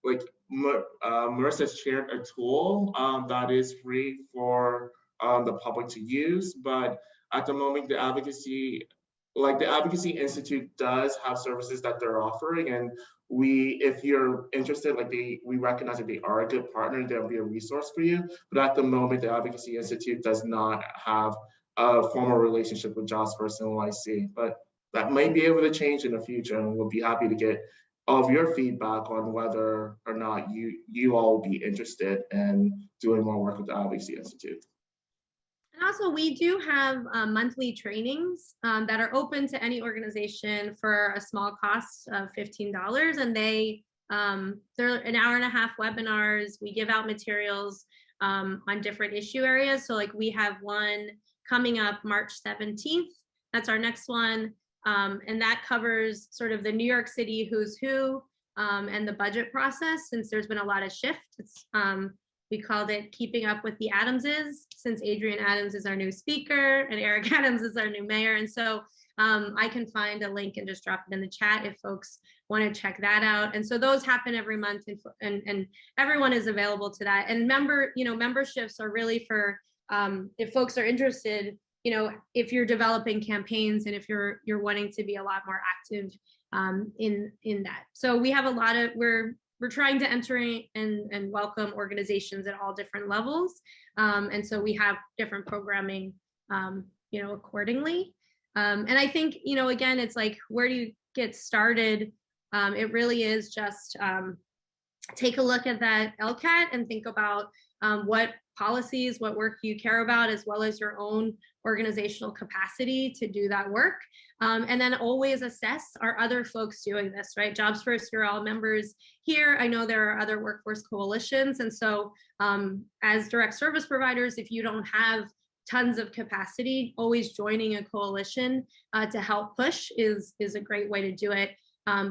like Marissa shared a tool that is free for the public to use, but at the moment the Advocacy Institute does have services that they're offering, and if you're interested, we recognize that they are a good partner, they'll be a resource for you. But at the moment, the Advocacy Institute does not have a formal relationship with JobsFirstNYC, but that might be able to change in the future, and we'll be happy to get all of your feedback on whether or not you all will be interested in doing more work with the Advocacy Institute. And also, we do have monthly trainings that are open to any organization for a small cost of $15, and they're an hour-and-a-half webinars. We give out materials on different issue areas. So like we have one coming up March 17th. That's our next one. And that covers sort of the New York City who's who and the budget process, since there's been a lot of shift. We called it Keeping Up with the Adamses, since Adrienne Adams is our new speaker and Eric Adams is our new mayor. And so I can find a link and just drop it in the chat if folks want to check that out. And so those happen every month, and everyone is available to that. And memberships are really for if folks are interested, if you're developing campaigns and if you're wanting to be a lot more active in that. So we have a lot of, we're trying to enter and welcome organizations at all different levels. And so we have different programming, accordingly. And I think, again, it's like, where do you get started? It really is just take a look at that LCAT and think about what policies, what work you care about, as well as your own organizational capacity to do that work. And then always assess, are other folks doing this, right? Jobs First, you're all members here. I know there are other workforce coalitions. And so as direct service providers, if you don't have tons of capacity, always joining a coalition to help push is a great way to do it,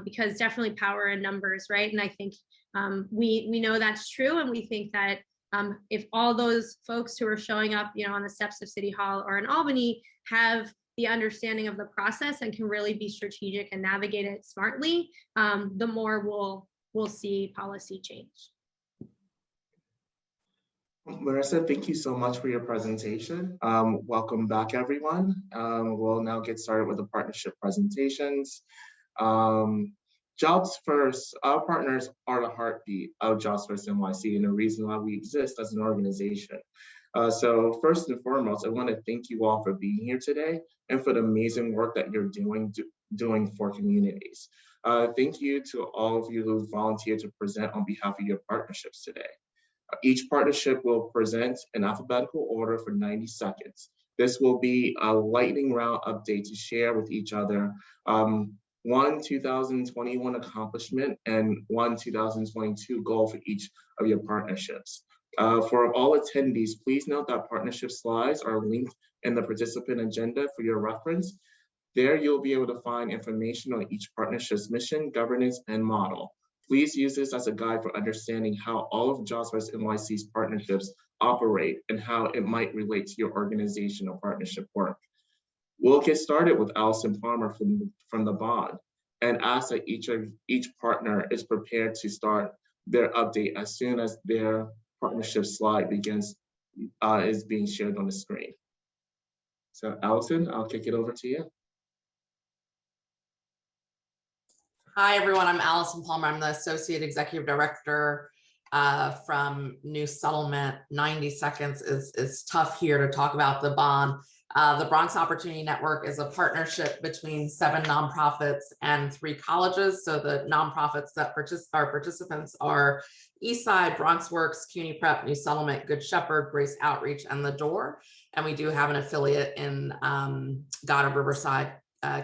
because definitely power in numbers, right? And I think we know that's true. And we think that if all those folks who are showing up, on the steps of City Hall or in Albany have the understanding of the process and can really be strategic and navigate it smartly, the more we'll see policy change. Marissa, thank you so much for your presentation. Welcome back, everyone. We'll now get started with the partnership presentations. Jobs First, our partners are the heartbeat of Jobs First NYC and the reason why we exist as an organization. So first and foremost, I want to thank you all for being here today and for the amazing work that you're doing for communities. Thank you to all of you who volunteered to present on behalf of your partnerships today. Each partnership will present in alphabetical order for 90 seconds. This will be a lightning round update to share with each other one 2021 accomplishment and one 2022 goal for each of your partnerships. For all attendees, please note that partnership slides are linked in the participant agenda for your reference. There you'll be able to find information on each partnership's mission, governance, and model. Please use this as a guide for understanding how all of Jobs First NYC's partnerships operate and how it might relate to your organizational partnership work. We'll get started with Allison Palmer from the bond and ask that each partner is prepared to start their update as soon as their partnership slide is being shared on the screen. So Allison, I'll kick it over to you. Hi, everyone. I'm Allison Palmer. I'm the Associate Executive Director from New Settlement. 90 seconds is tough here to talk about the bond. The Bronx Opportunity Network is a partnership between 7 nonprofits and 3 colleges. So the nonprofits that are participants are Eastside, Bronx Works, CUNY Prep, New Settlement, Good Shepherd, Grace Outreach, and The Door. And we do have an affiliate in Goddard Riverside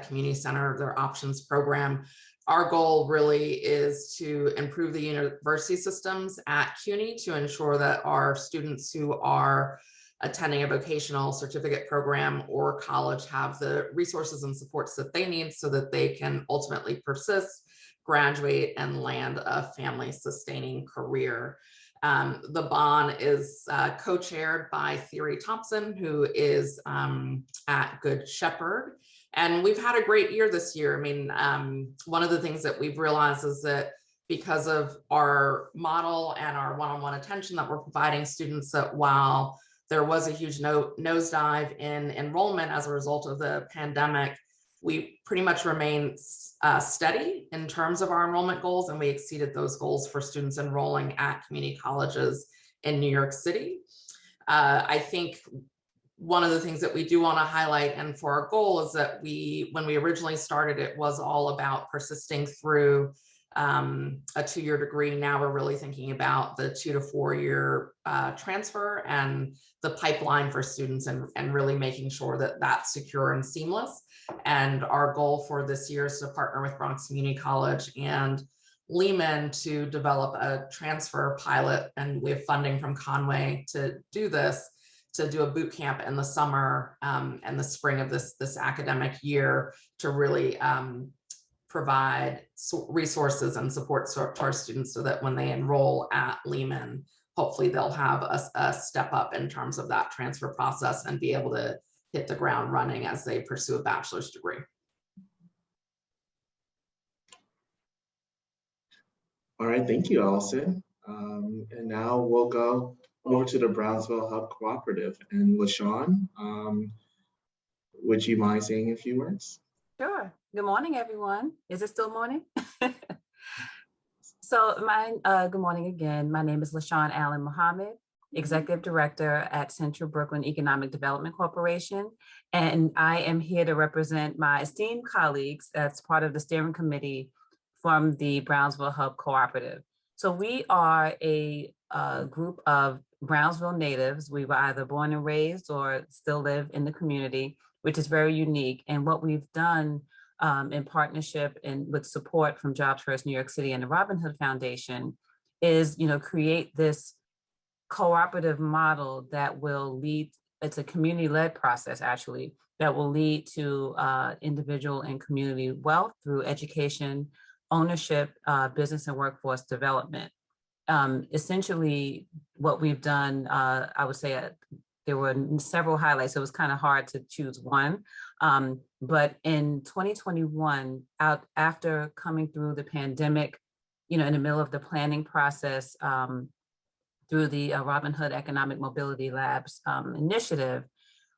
Community Center, their options program. Our goal really is to improve the university systems at CUNY to ensure that our students who are attending a vocational certificate program or college have the resources and supports that they need so that they can ultimately persist, graduate, and land a family sustaining career. The bond is co-chaired by Thierry Thompson, who is at Good Shepherd. And we've had a great year this year. I mean, one of the things that we've realized is that because of our model and our one-on-one attention that we're providing students, that while there was a huge nosedive in enrollment as a result of the pandemic, we pretty much remained steady in terms of our enrollment goals, and we exceeded those goals for students enrolling at community colleges in New York City. I think one of the things that we do want to highlight, and for our goal, is that when we originally started, it was all about persisting through a 2-year degree. Now we're really thinking about the 2 to 4 year transfer and the pipeline for students, and really making sure that that's secure and seamless. And our goal for this year is to partner with Bronx Community College and Lehman to develop a transfer pilot, and we have funding from Conway to do this, to do a boot camp in the summer and the spring of this academic year, to really provide resources and support to our students so that when they enroll at Lehman, hopefully they'll have a step up in terms of that transfer process and be able to hit the ground running as they pursue a bachelor's degree. All right, thank you, Allison. And now we'll go over to the Brownsville Hub Cooperative. And LaShawn, would you mind saying a few words? Sure. Good morning, everyone. Is it still morning? Good morning again. My name is LaShawn Allen Muhammad, Executive Director at Central Brooklyn Economic Development Corporation. And I am here to represent my esteemed colleagues as part of the steering committee from the Brownsville Hub Cooperative. So we are a group of Brownsville natives. We were either born and raised or still live in the community, which is very unique. And what we've done in partnership and with support from Jobs First New York City and the Robin Hood Foundation is, create this cooperative model that will lead, it's a community-led process actually, that will lead to individual and community wealth through education, ownership, business and workforce development. Essentially what we've done, I would say there were several highlights. So it was kind of hard to choose one. But in 2021, after coming through the pandemic, in the middle of the planning process, through the Robin Hood Economic Mobility Labs initiative,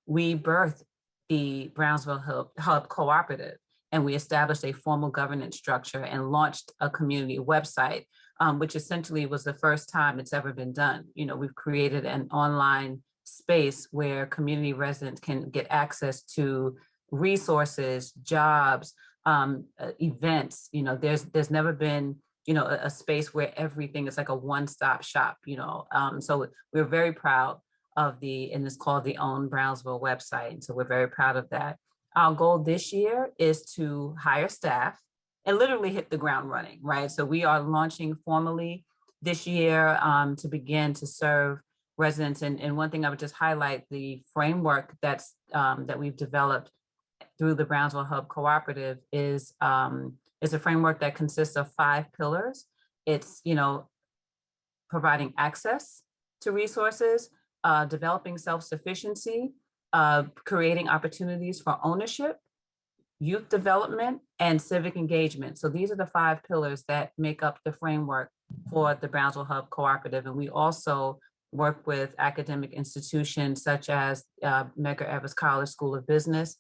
we birthed the Brownsville Hub Cooperative, and we established a formal governance structure and launched a community website, which essentially was the first time it's ever been done. We've created an online space where community residents can get access to resources, jobs, events. There's never been a space where everything is like a one-stop shop, so we're very proud of and it's called the Own Brownsville website. And so we're very proud of that. Our goal this year is to hire staff and literally hit the ground running, right? So we are launching formally this year to begin to serve residents. And one thing I would just highlight, the framework that we've developed through the Brownsville Hub Cooperative is a framework that consists of 5 pillars. It's, providing access to resources, developing self-sufficiency, creating opportunities for ownership, youth development, and civic engagement. So these are the 5 pillars that make up the framework for the Brownsville Hub Cooperative. And we also work with academic institutions such as Medgar Evers College School of Business,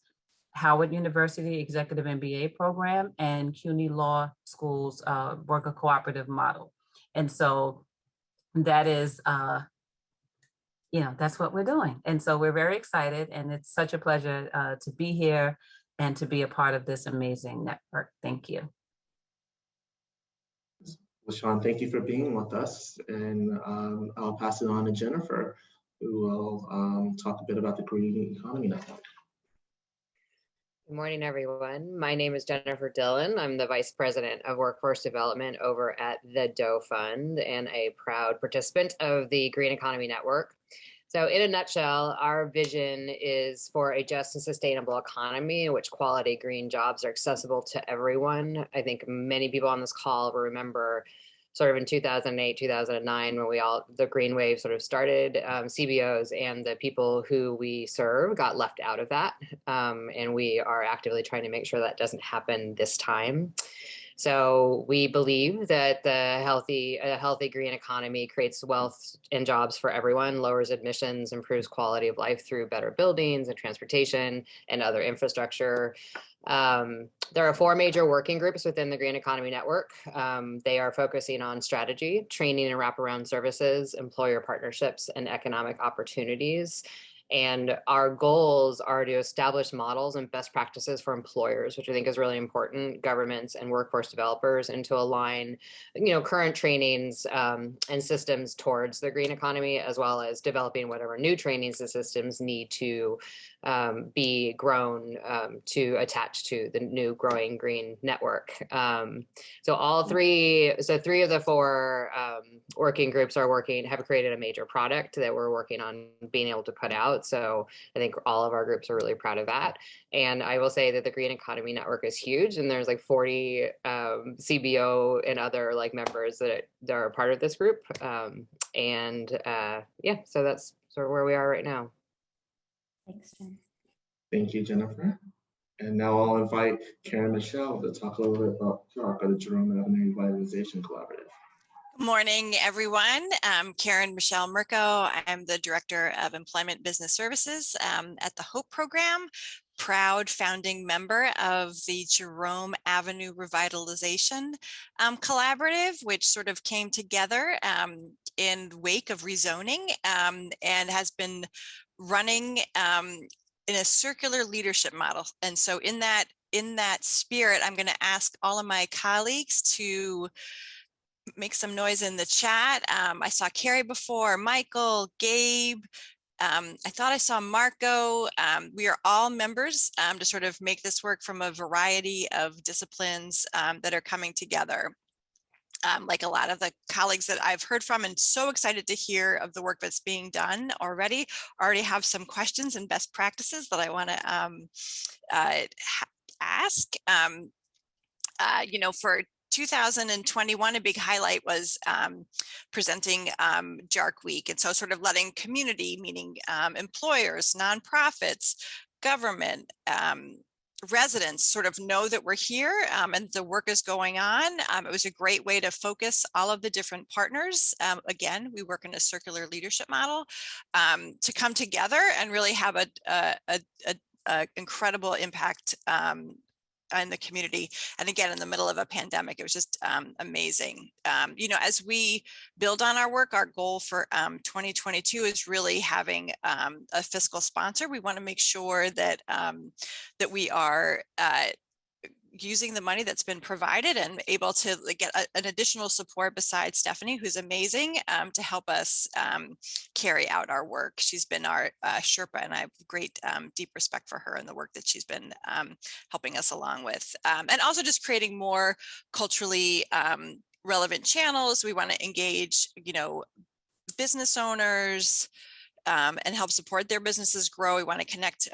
Howard University Executive MBA program, and CUNY Law School's worker cooperative model. And so that is, that's what we're doing. And so we're very excited, and it's such a pleasure to be here and to be a part of this amazing network. Thank you. LaShawn, thank you for being with us. And I'll pass it on to Jennifer, who will talk a bit about the Green Economy Network. Good morning, everyone. My name is Jennifer Dillon. I'm the Vice President of Workforce Development over at the Doe Fund and a proud participant of the Green Economy Network. So in a nutshell, our vision is for a just and sustainable economy in which quality green jobs are accessible to everyone. I think many people on this call will remember sort of in 2008, 2009, when the green wave sort of started, CBOs and the people who we serve got left out of that. And we are actively trying to make sure that doesn't happen this time. So we believe that a healthy green economy creates wealth and jobs for everyone, lowers emissions, improves quality of life through better buildings and transportation and other infrastructure. There are 4 major working groups within the Green Economy Network. They are focusing on strategy, training and wraparound services, employer partnerships, and economic opportunities. And our goals are to establish models and best practices for employers, which I think is really important, governments and workforce developers, and to align, current trainings and systems towards the green economy, as well as developing whatever new trainings and systems need to be grown to attach to the new growing green network. So 3 of the 4 working groups have created a major product that we're working on being able to put out. So I think all of our groups are really proud of that. And I will say that the Green Economy Network is huge, and there's like 40 CBO and other members that are a part of this group. Yeah, so that's sort of where we are right now. Thanks, Jen. Thank you, Jennifer. And now I'll invite Karen Michelle to talk a little bit about the Jerome Avenue Revitalization Collaborative. Good morning, everyone. I'm Karen Michelle Mirko. I'm the Director of Employment Business Services at the HOPE program, proud founding member of the Jerome Avenue Revitalization Collaborative, which sort of came together in wake of rezoning and has been running in a circular leadership model. And so in that spirit, I'm going to ask all of my colleagues to make some noise in the chat. I saw Carrie before, Michael, Gabe. I thought I saw Marco. We are all members to sort of make this work from a variety of disciplines that are coming together. Like a lot of the colleagues that I've heard from, and so excited to hear of the work that's being done already. Already have some questions and best practices that I want to ask. For 2021, a big highlight was presenting JARC Week. And so sort of letting community, meaning employers, nonprofits, government, residents sort of know that we're here and the work is going on. It was a great way to focus all of the different partners. Again, we work in a circular leadership model to come together and really have a incredible impact in the community. And again, in the middle of a pandemic, it was just amazing. As we build on our work, our goal for 2022 is really having a fiscal sponsor. We want to make sure that that we are using the money that's been provided and able to get an additional support besides Stephanie, who's amazing, to help us carry out our work. She's been our Sherpa, and I have great deep respect for her and the work that she's been helping us along with. And also just creating more culturally relevant channels. We want to engage, business owners and help support their businesses grow. We want to connect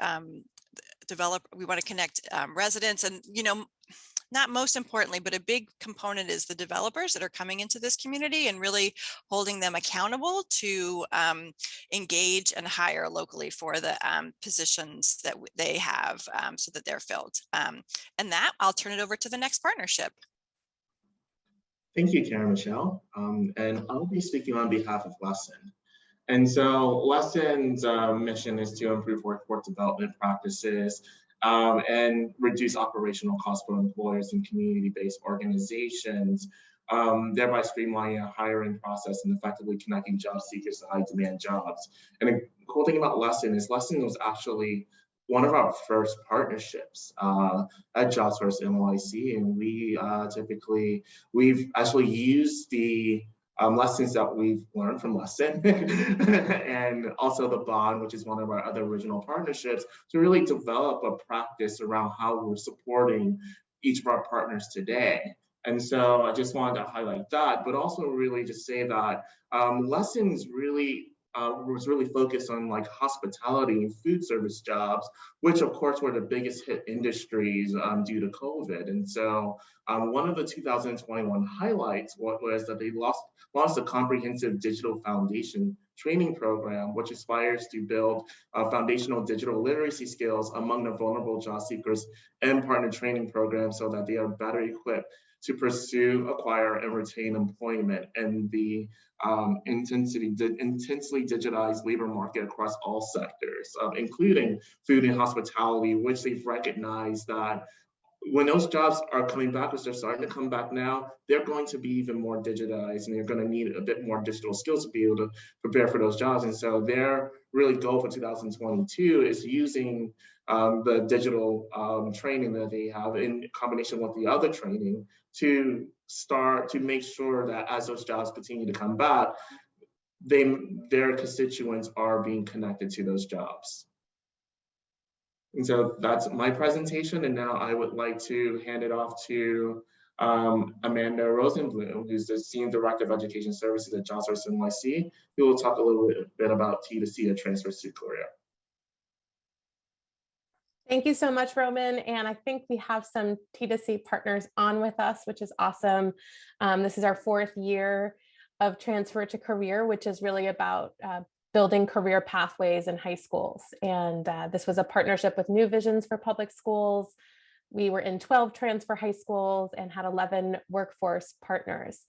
residents, and not most importantly, but a big component is the developers that are coming into this community and really holding them accountable to engage and hire locally for the positions that they have so that they're filled. And that, I'll turn it over to the next partnership. Thank you, Karen Michelle. And I'll be speaking on behalf of Lesson. And so Lesson's mission is to improve workforce development practices and reduce operational costs for employers and community-based organizations, thereby streamlining a hiring process and effectively connecting job seekers to high-demand jobs. And the cool thing about Lesson is Lesson was actually one of our first partnerships at JobsFirstNYC, and we've actually used the lessons that we've learned from Lesson and also the bond, which is one of our other original partnerships, to really develop a practice around how we're supporting each of our partners today. And so I just wanted to highlight that, but also really just say that Lesson's really was really focused on like hospitality and food service jobs, which of course were the biggest hit industries due to COVID. And so one of the 2021 highlights was that they launched a comprehensive digital foundation training program, which aspires to build foundational digital literacy skills among the vulnerable job seekers and partner training programs so that they are better equipped to pursue, acquire, and retain employment in the intensely digitized labor market across all sectors, including food and hospitality, which they've recognized that when those jobs are coming back, which they're starting to come back now, they're going to be even more digitized, and they're going to need a bit more digital skills to be able to prepare for those jobs. And so their really goal for 2022 is using the digital training that they have in combination with the other training to start to make sure that as those jobs continue to come back, their constituents are being connected to those jobs. And so that's my presentation. And now I would like to hand it off to Amanda Rosenblum, who's the Senior Director of Education Services at JobsFirstNYC, who will talk a little bit about T2C or transfers to career. Thank you so much, Roman. And I think we have some T2C partners on with us, which is awesome. This is our 4th year of Transfer to Career, which is really about building career pathways in high schools. And this was a partnership with New Visions for Public Schools. We were in 12 transfer high schools and had 11 workforce partners.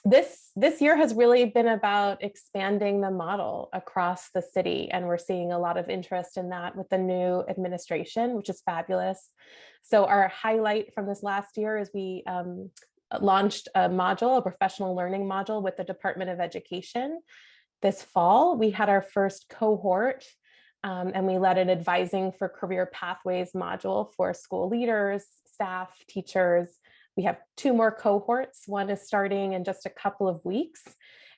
This year has really been about expanding the model across the city, and we're seeing a lot of interest in that with the new administration, which is fabulous. So our highlight from this last year is we launched a module, a professional learning module with the Department of Education. This fall, we had our first cohort and we led an advising for career pathways module for school leaders, staff, teachers. We have 2 more cohorts. One is starting in just a couple of weeks.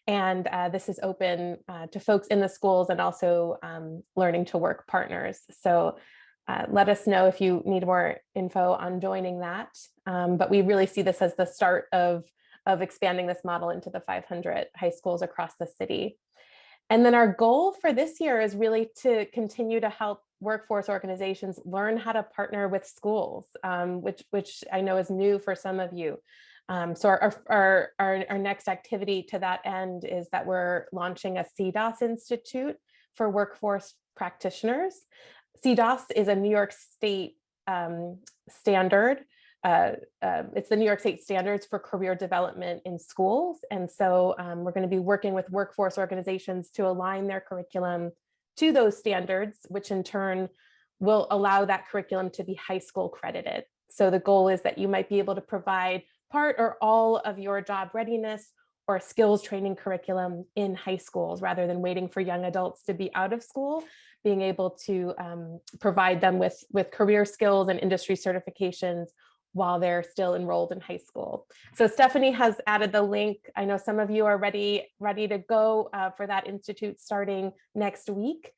And this is open to folks in the schools and also learning to work partners. So let us know if you need more info on joining that. But we really see this as the start of expanding this model into the 500 high schools across the city. And then our goal for this year is really to continue to help workforce organizations learn how to partner with schools, which I know is new for some of you. So our next activity to that end is that we're launching a CDOS Institute for workforce practitioners. CDOS is a New York State standard. It's the New York State standards for career development in schools. And so we're going to be working with workforce organizations to align their curriculum to those standards, which in turn will allow that curriculum to be high school credited. So the goal is that you might be able to provide part or all of your job readiness or skills training curriculum in high schools rather than waiting for young adults to be out of school, being able to provide them with career skills and industry certifications while they're still enrolled in high school. So Stephanie has added the link. I know some of you are ready to go for that institute starting next week.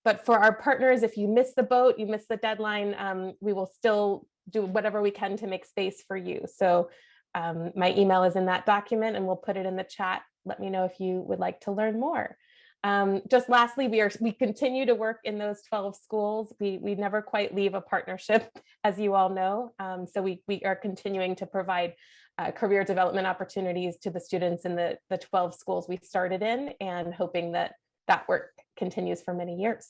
But for our partners, if you miss the boat, you miss the deadline, we will still do whatever we can to make space for you. So my email is in that document and we'll put it in the chat. Let me know if you would like to learn more. Just lastly, we continue to work in those 12 schools. We never quite leave a partnership, as you all know. So we are continuing to provide career development opportunities to the students in the 12 schools we started in, and hoping that that work continues for many years.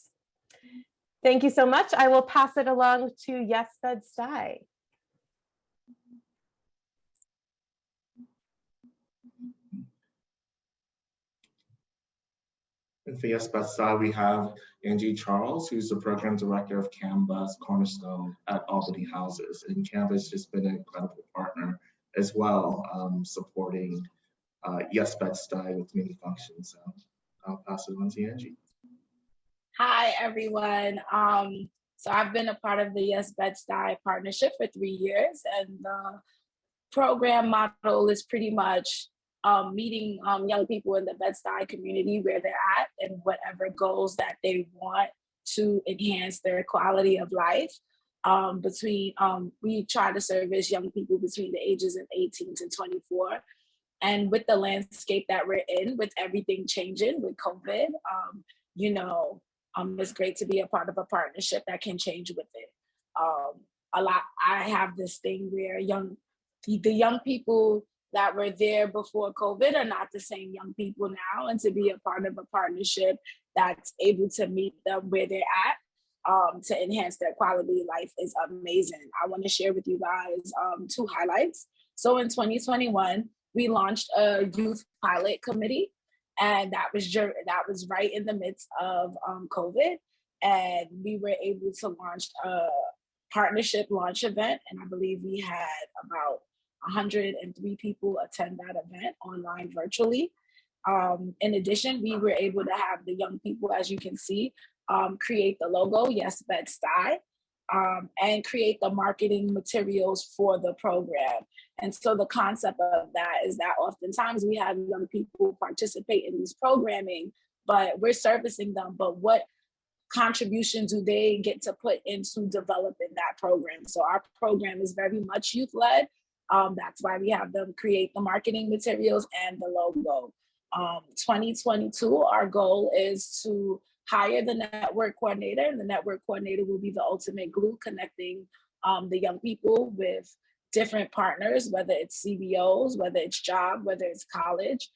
Thank you so much. I will pass it along to Yes Bed-Stuy. And for Yes Bed-Stuy, we have Angie Charles, who's the program director of Canva's Cornerstone at Albany Houses. And Canva's just been an incredible partner as well, supporting Yes Bed-Stuy with many functions. So I'll pass it on to Angie. Hi, everyone. So I've been a part of the Yes Bed-Stuy partnership for 3 years, and the program model is pretty much meeting young people in the Bed-Stuy community where they're at and whatever goals that they want to enhance their quality of life. We try to service young people between the ages of 18 to 24. And with the landscape that we're in, with everything changing with COVID, it's great to be a part of a partnership that can change with it. I have this thing where the young people that were there before COVID are not the same young people now, and to be a part of a partnership that's able to meet them where they're at to enhance their quality of life is amazing. I want to share with you guys 2 highlights. So in 2021, we launched a youth pilot committee, and that was right in the midst of COVID, and we were able to launch a partnership launch event, and I believe we had about 103 people attend that event online virtually. In addition, we were able to have the young people, as you can see, create the logo, Yes Bed-Stuy, and create the marketing materials for the program. And so the concept of that is that oftentimes we have young people participate in this programming, but we're servicing them, but what contribution do they get to put into developing that program? So our program is very much youth-led. That's why we have them create the marketing materials and the logo. 2022, our goal is to hire the network coordinator, and the network coordinator will be the ultimate glue connecting the young people with different partners, whether it's CBOs, whether it's job, whether it's college.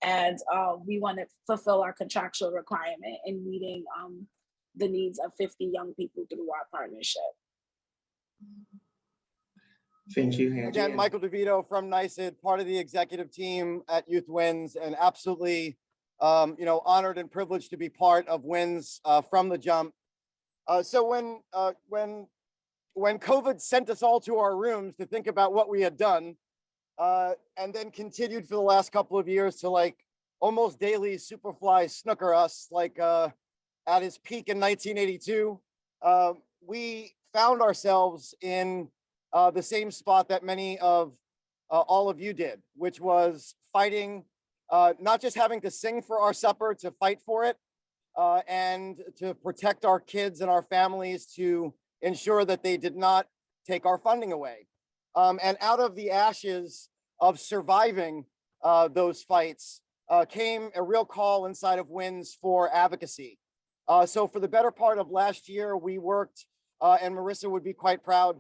And we want to fulfill our contractual requirement in meeting the needs of 50 young people through our partnership. Thank you, Angie. Again, Michael DeVito from NYC, part of the executive team at Youth Wins, and absolutely, honored and privileged to be part of Wins from the jump. So when COVID sent us all to our rooms to think about what we had done, and then continued for the last couple of years to almost daily Superfly snooker us, at his peak in 1982, we found ourselves in the same spot that many of all of you did, which was fighting, not just having to sing for our supper, to fight for it, and to protect our kids and our families, to ensure that they did not take our funding away. And out of the ashes of surviving those fights came a real call inside of Wins for advocacy. So for the better part of last year, we worked, and Marissa would be quite proud,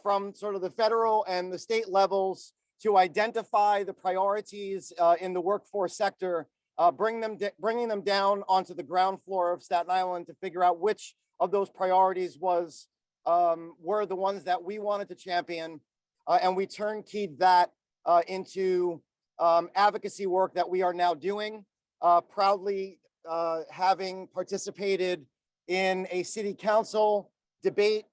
from sort of the federal and the state levels to identify the priorities in the workforce sector, bringing them down onto the ground floor of Staten Island to figure out which of those priorities were the ones that we wanted to champion. And we turnkeyed that into advocacy work that we are now doing, proudly having participated in a city council debate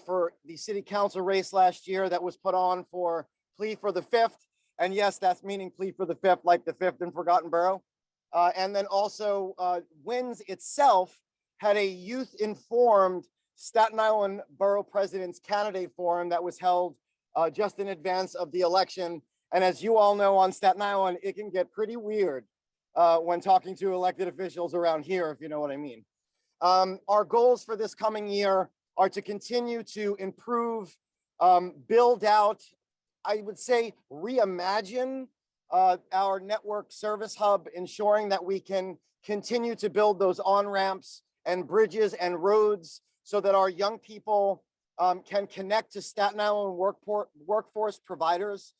for the city council race last year that was put on for Plea for the Fifth. And yes, that's meaning Plea for the Fifth, like the fifth and forgotten borough. And then also Wins itself had a youth-informed Staten Island Borough President's Candidate Forum that was held just in advance of the election. And as you all know, on Staten Island, it can get pretty weird when talking to elected officials around here, if you know what I mean. Our goals for this coming year are to continue to improve, build out, I would say reimagine our network service hub, ensuring that we can continue to build those on-ramps and bridges and roads so that our young people can connect to Staten Island workforce providers,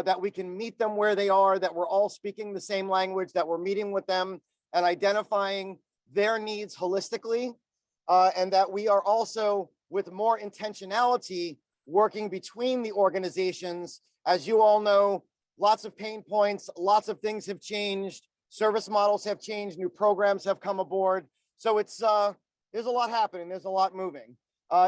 that we can meet them where they are, that we're all speaking the same language, that we're meeting with them and identifying their needs holistically, and that we are also, with more intentionality, working between the organizations. As you all know, lots of pain points, lots of things have changed, service models have changed, new programs have come aboard. So it's there's a lot happening, there's a lot moving.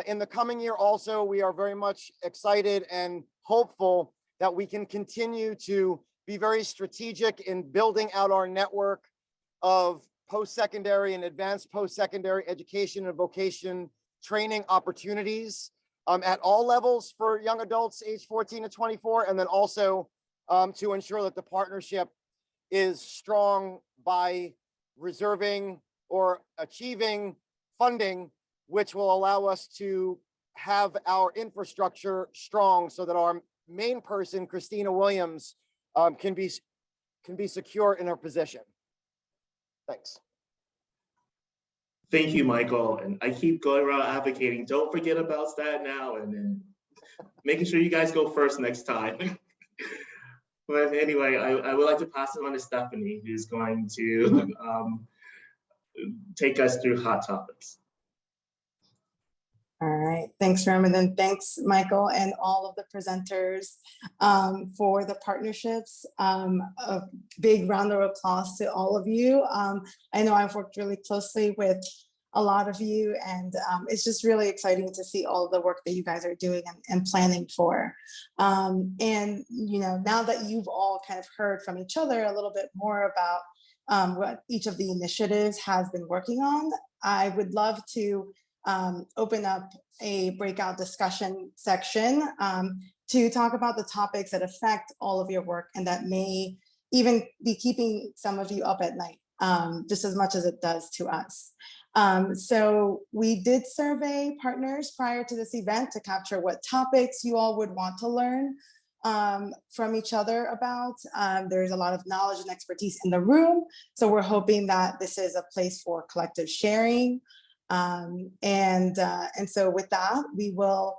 In the coming year also, we are very much excited and hopeful that we can continue to be very strategic in building out our network of post-secondary and advanced post-secondary education and vocation training opportunities at all levels for young adults age 14 to 24, and then also to ensure that the partnership is strong by reserving or achieving funding, which will allow us to have our infrastructure strong so that our main person, Christina Williams, can be secure in our position. Thanks. Thank you, Michael. And I keep going around advocating, don't forget about that now, and then making sure you guys go first next time. But anyway, I would like to pass it on to Stephanie, who's going to take us through hot topics. All right, thanks, Roman, and thanks, Michael, and all of the presenters for the partnerships. A big round of applause to all of you. I know I've worked really closely with a lot of you, and it's just really exciting to see all the work that you guys are doing and planning for. And you know, now that you've all kind of heard from each other a little bit more about what each of the initiatives has been working on, I would love to open up a breakout discussion section to talk about the topics that affect all of your work and that may even be keeping some of you up at night, just as much as it does to us. So we did survey partners prior to this event to capture what topics you all would want to learn from each other about. There's a lot of knowledge and expertise in the room, so we're hoping that this is a place for collective sharing. And so with that, we will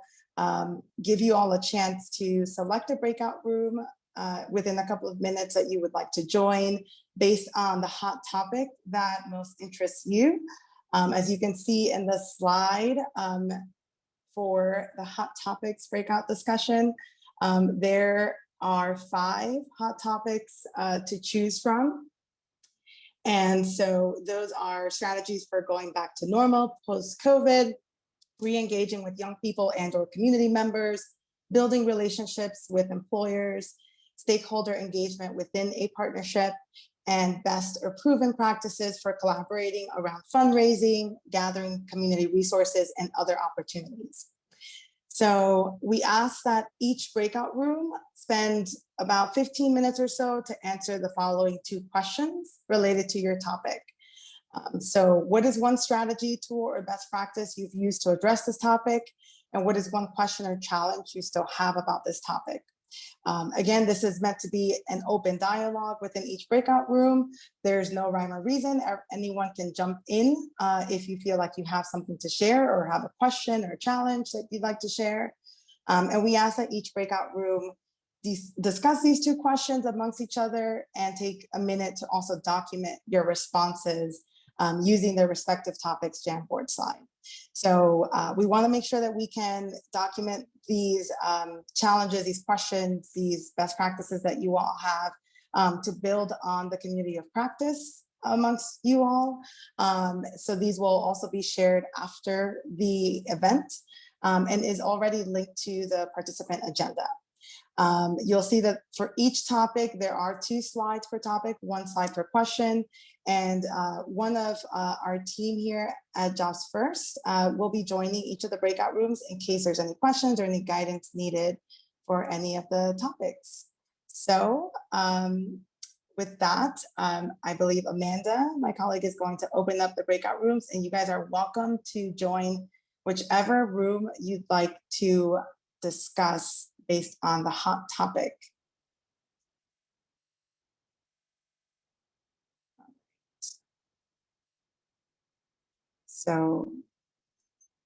give you all a chance to select a breakout room within a couple of minutes that you would like to join based on the hot topic that most interests you. As you can see in the slide for the hot topics breakout discussion, there are 5 hot topics to choose from. And so those are strategies for going back to normal post-COVID, re-engaging with young people and or community members, building relationships with employers, stakeholder engagement within a partnership, and best or proven practices for collaborating around fundraising, gathering community resources, and other opportunities. So we ask that each breakout room spend about 15 minutes or so to answer the following 2 questions related to your topic. So what is one strategy, tool, or best practice you've used to address this topic? And what is one question or challenge you still have about this topic? Again, this is meant to be an open dialogue within each breakout room. There's no rhyme or reason. Anyone can jump in if you feel like you have something to share or have a question or a challenge that you'd like to share. And we ask that each breakout room discuss these 2 questions amongst each other and take a minute to also document your responses using their respective topics Jamboard slide. So we want to make sure that we can document these challenges, these questions, these best practices that you all have to build on the community of practice amongst you all. So these will also be shared after the event and is already linked to the participant agenda. You'll see that for each topic, there are 2 slides per topic, 1 slide per question. And one of our team here at Jobs First will be joining each of the breakout rooms in case there's any questions or any guidance needed for any of the topics. So with that, I believe Amanda, my colleague, is going to open up the breakout rooms, and you guys are welcome to join whichever room you'd like to discuss based on the hot topic. So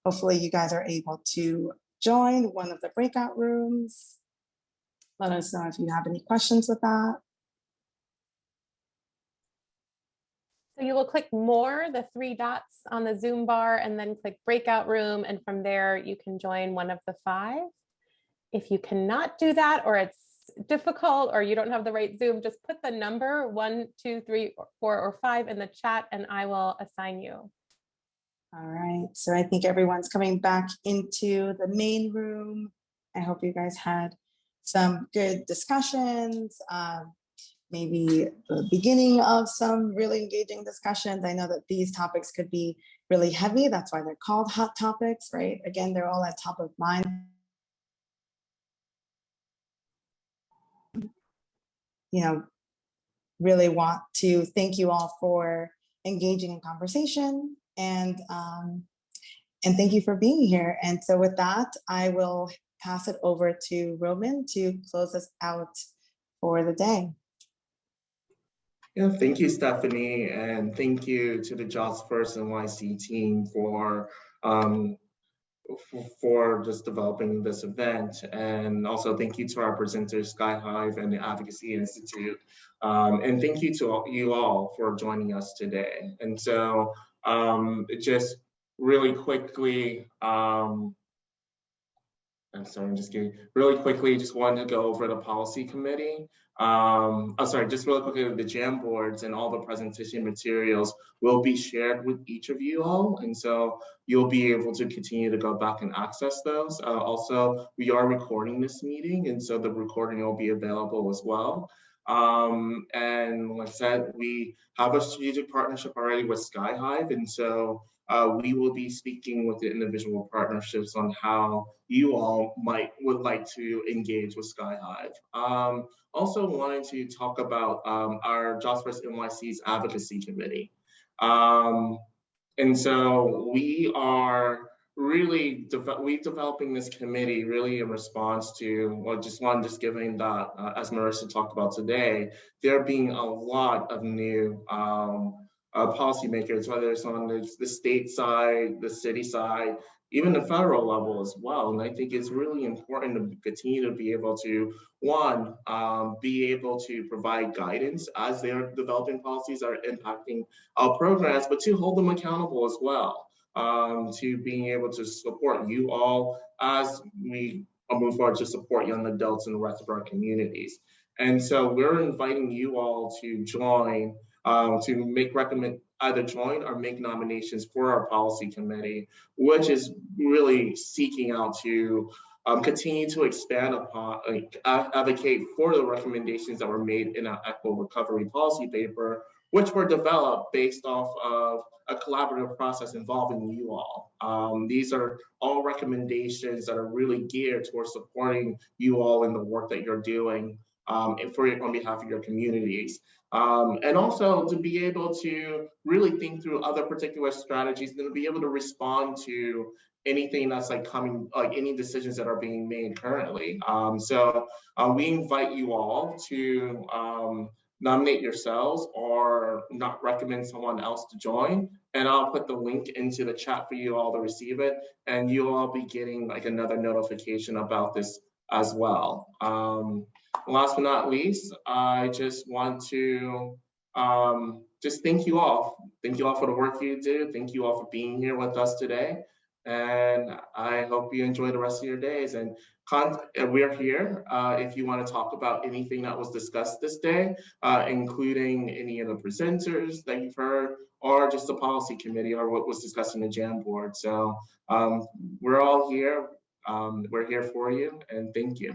hopefully you guys are able to join one of the breakout rooms. Let us know if you have any questions with that. So you will click more, the 3 dots on the Zoom bar, and then click breakout room. And from there, you can join one of the 5. If you cannot do that, or it's difficult, or you don't have the right Zoom, just put the number 1, 2, 3, 4, or 5 in the chat, and I will assign you. All right, so I think everyone's coming back into the main room. I hope you guys had some good discussions, maybe the beginning of some really engaging discussions. I know that these topics could be really heavy. That's why they're called hot topics, right? Again, they're all at top of mind. You know, really want to thank you all for engaging in conversation and thank you for being here. And so with that, I will pass it over to Roman to close us out for the day. Yeah, thank you, Stephanie, and thank you to the JobsFirstNYC team for just developing this event. And also thank you to our presenters, Hive and the Advocacy Institute. And thank you to you all for joining us today. And so just really quickly, I'm sorry, I'm just kidding. Really quickly, just wanted to go over the policy committee. Just really quickly, the Jamboards and all the presentation materials will be shared with each of you all. And so you'll be able to continue to go back and access those. Also, we are recording this meeting, and so the recording will be available as well. And like I said, we have a strategic partnership already with Hive, and so we will be speaking with the individual partnerships on how you all would like to engage with Hive. Also wanted to talk about our JobsFirstNYC's advocacy committee. And so we are really developing this committee really in response to, well, just giving that, as Marissa talked about today, there being a lot of new policymakers, whether it's on the state side, the city side, even the federal level as well. And I think it's really important to continue to be able to, one, be able to provide guidance as they're developing policies that are impacting our programs, but to hold them accountable as well, to being able to support you all as we move forward to support young adults in the rest of our communities. And so we're inviting you all to join, to either join or make nominations for our policy committee, which is really seeking out to continue to expand upon, advocate for the recommendations that were made in our equitable recovery policy paper, which were developed based off of a collaborative process involving you all. These are all recommendations that are really geared towards supporting you all in the work that you're doing on behalf of your communities. And also to be able to really think through other particular strategies and to be able to respond to anything that's coming, any decisions that are being made currently. So we invite you all to nominate yourselves or not recommend someone else to join. And I'll put the link into the chat for you all to receive it. And you'll all be getting another notification about this as well. Last but not least, I just want to just thank you all. Thank you all for the work you do. Thank you all for being here with us today. And I hope you enjoy the rest of your days. And we're here if you want to talk about anything that was discussed this day, including any of the presenters that you've heard, or just the policy committee or what was discussed in the Jamboard. So we're all here. We're here for you, and thank you.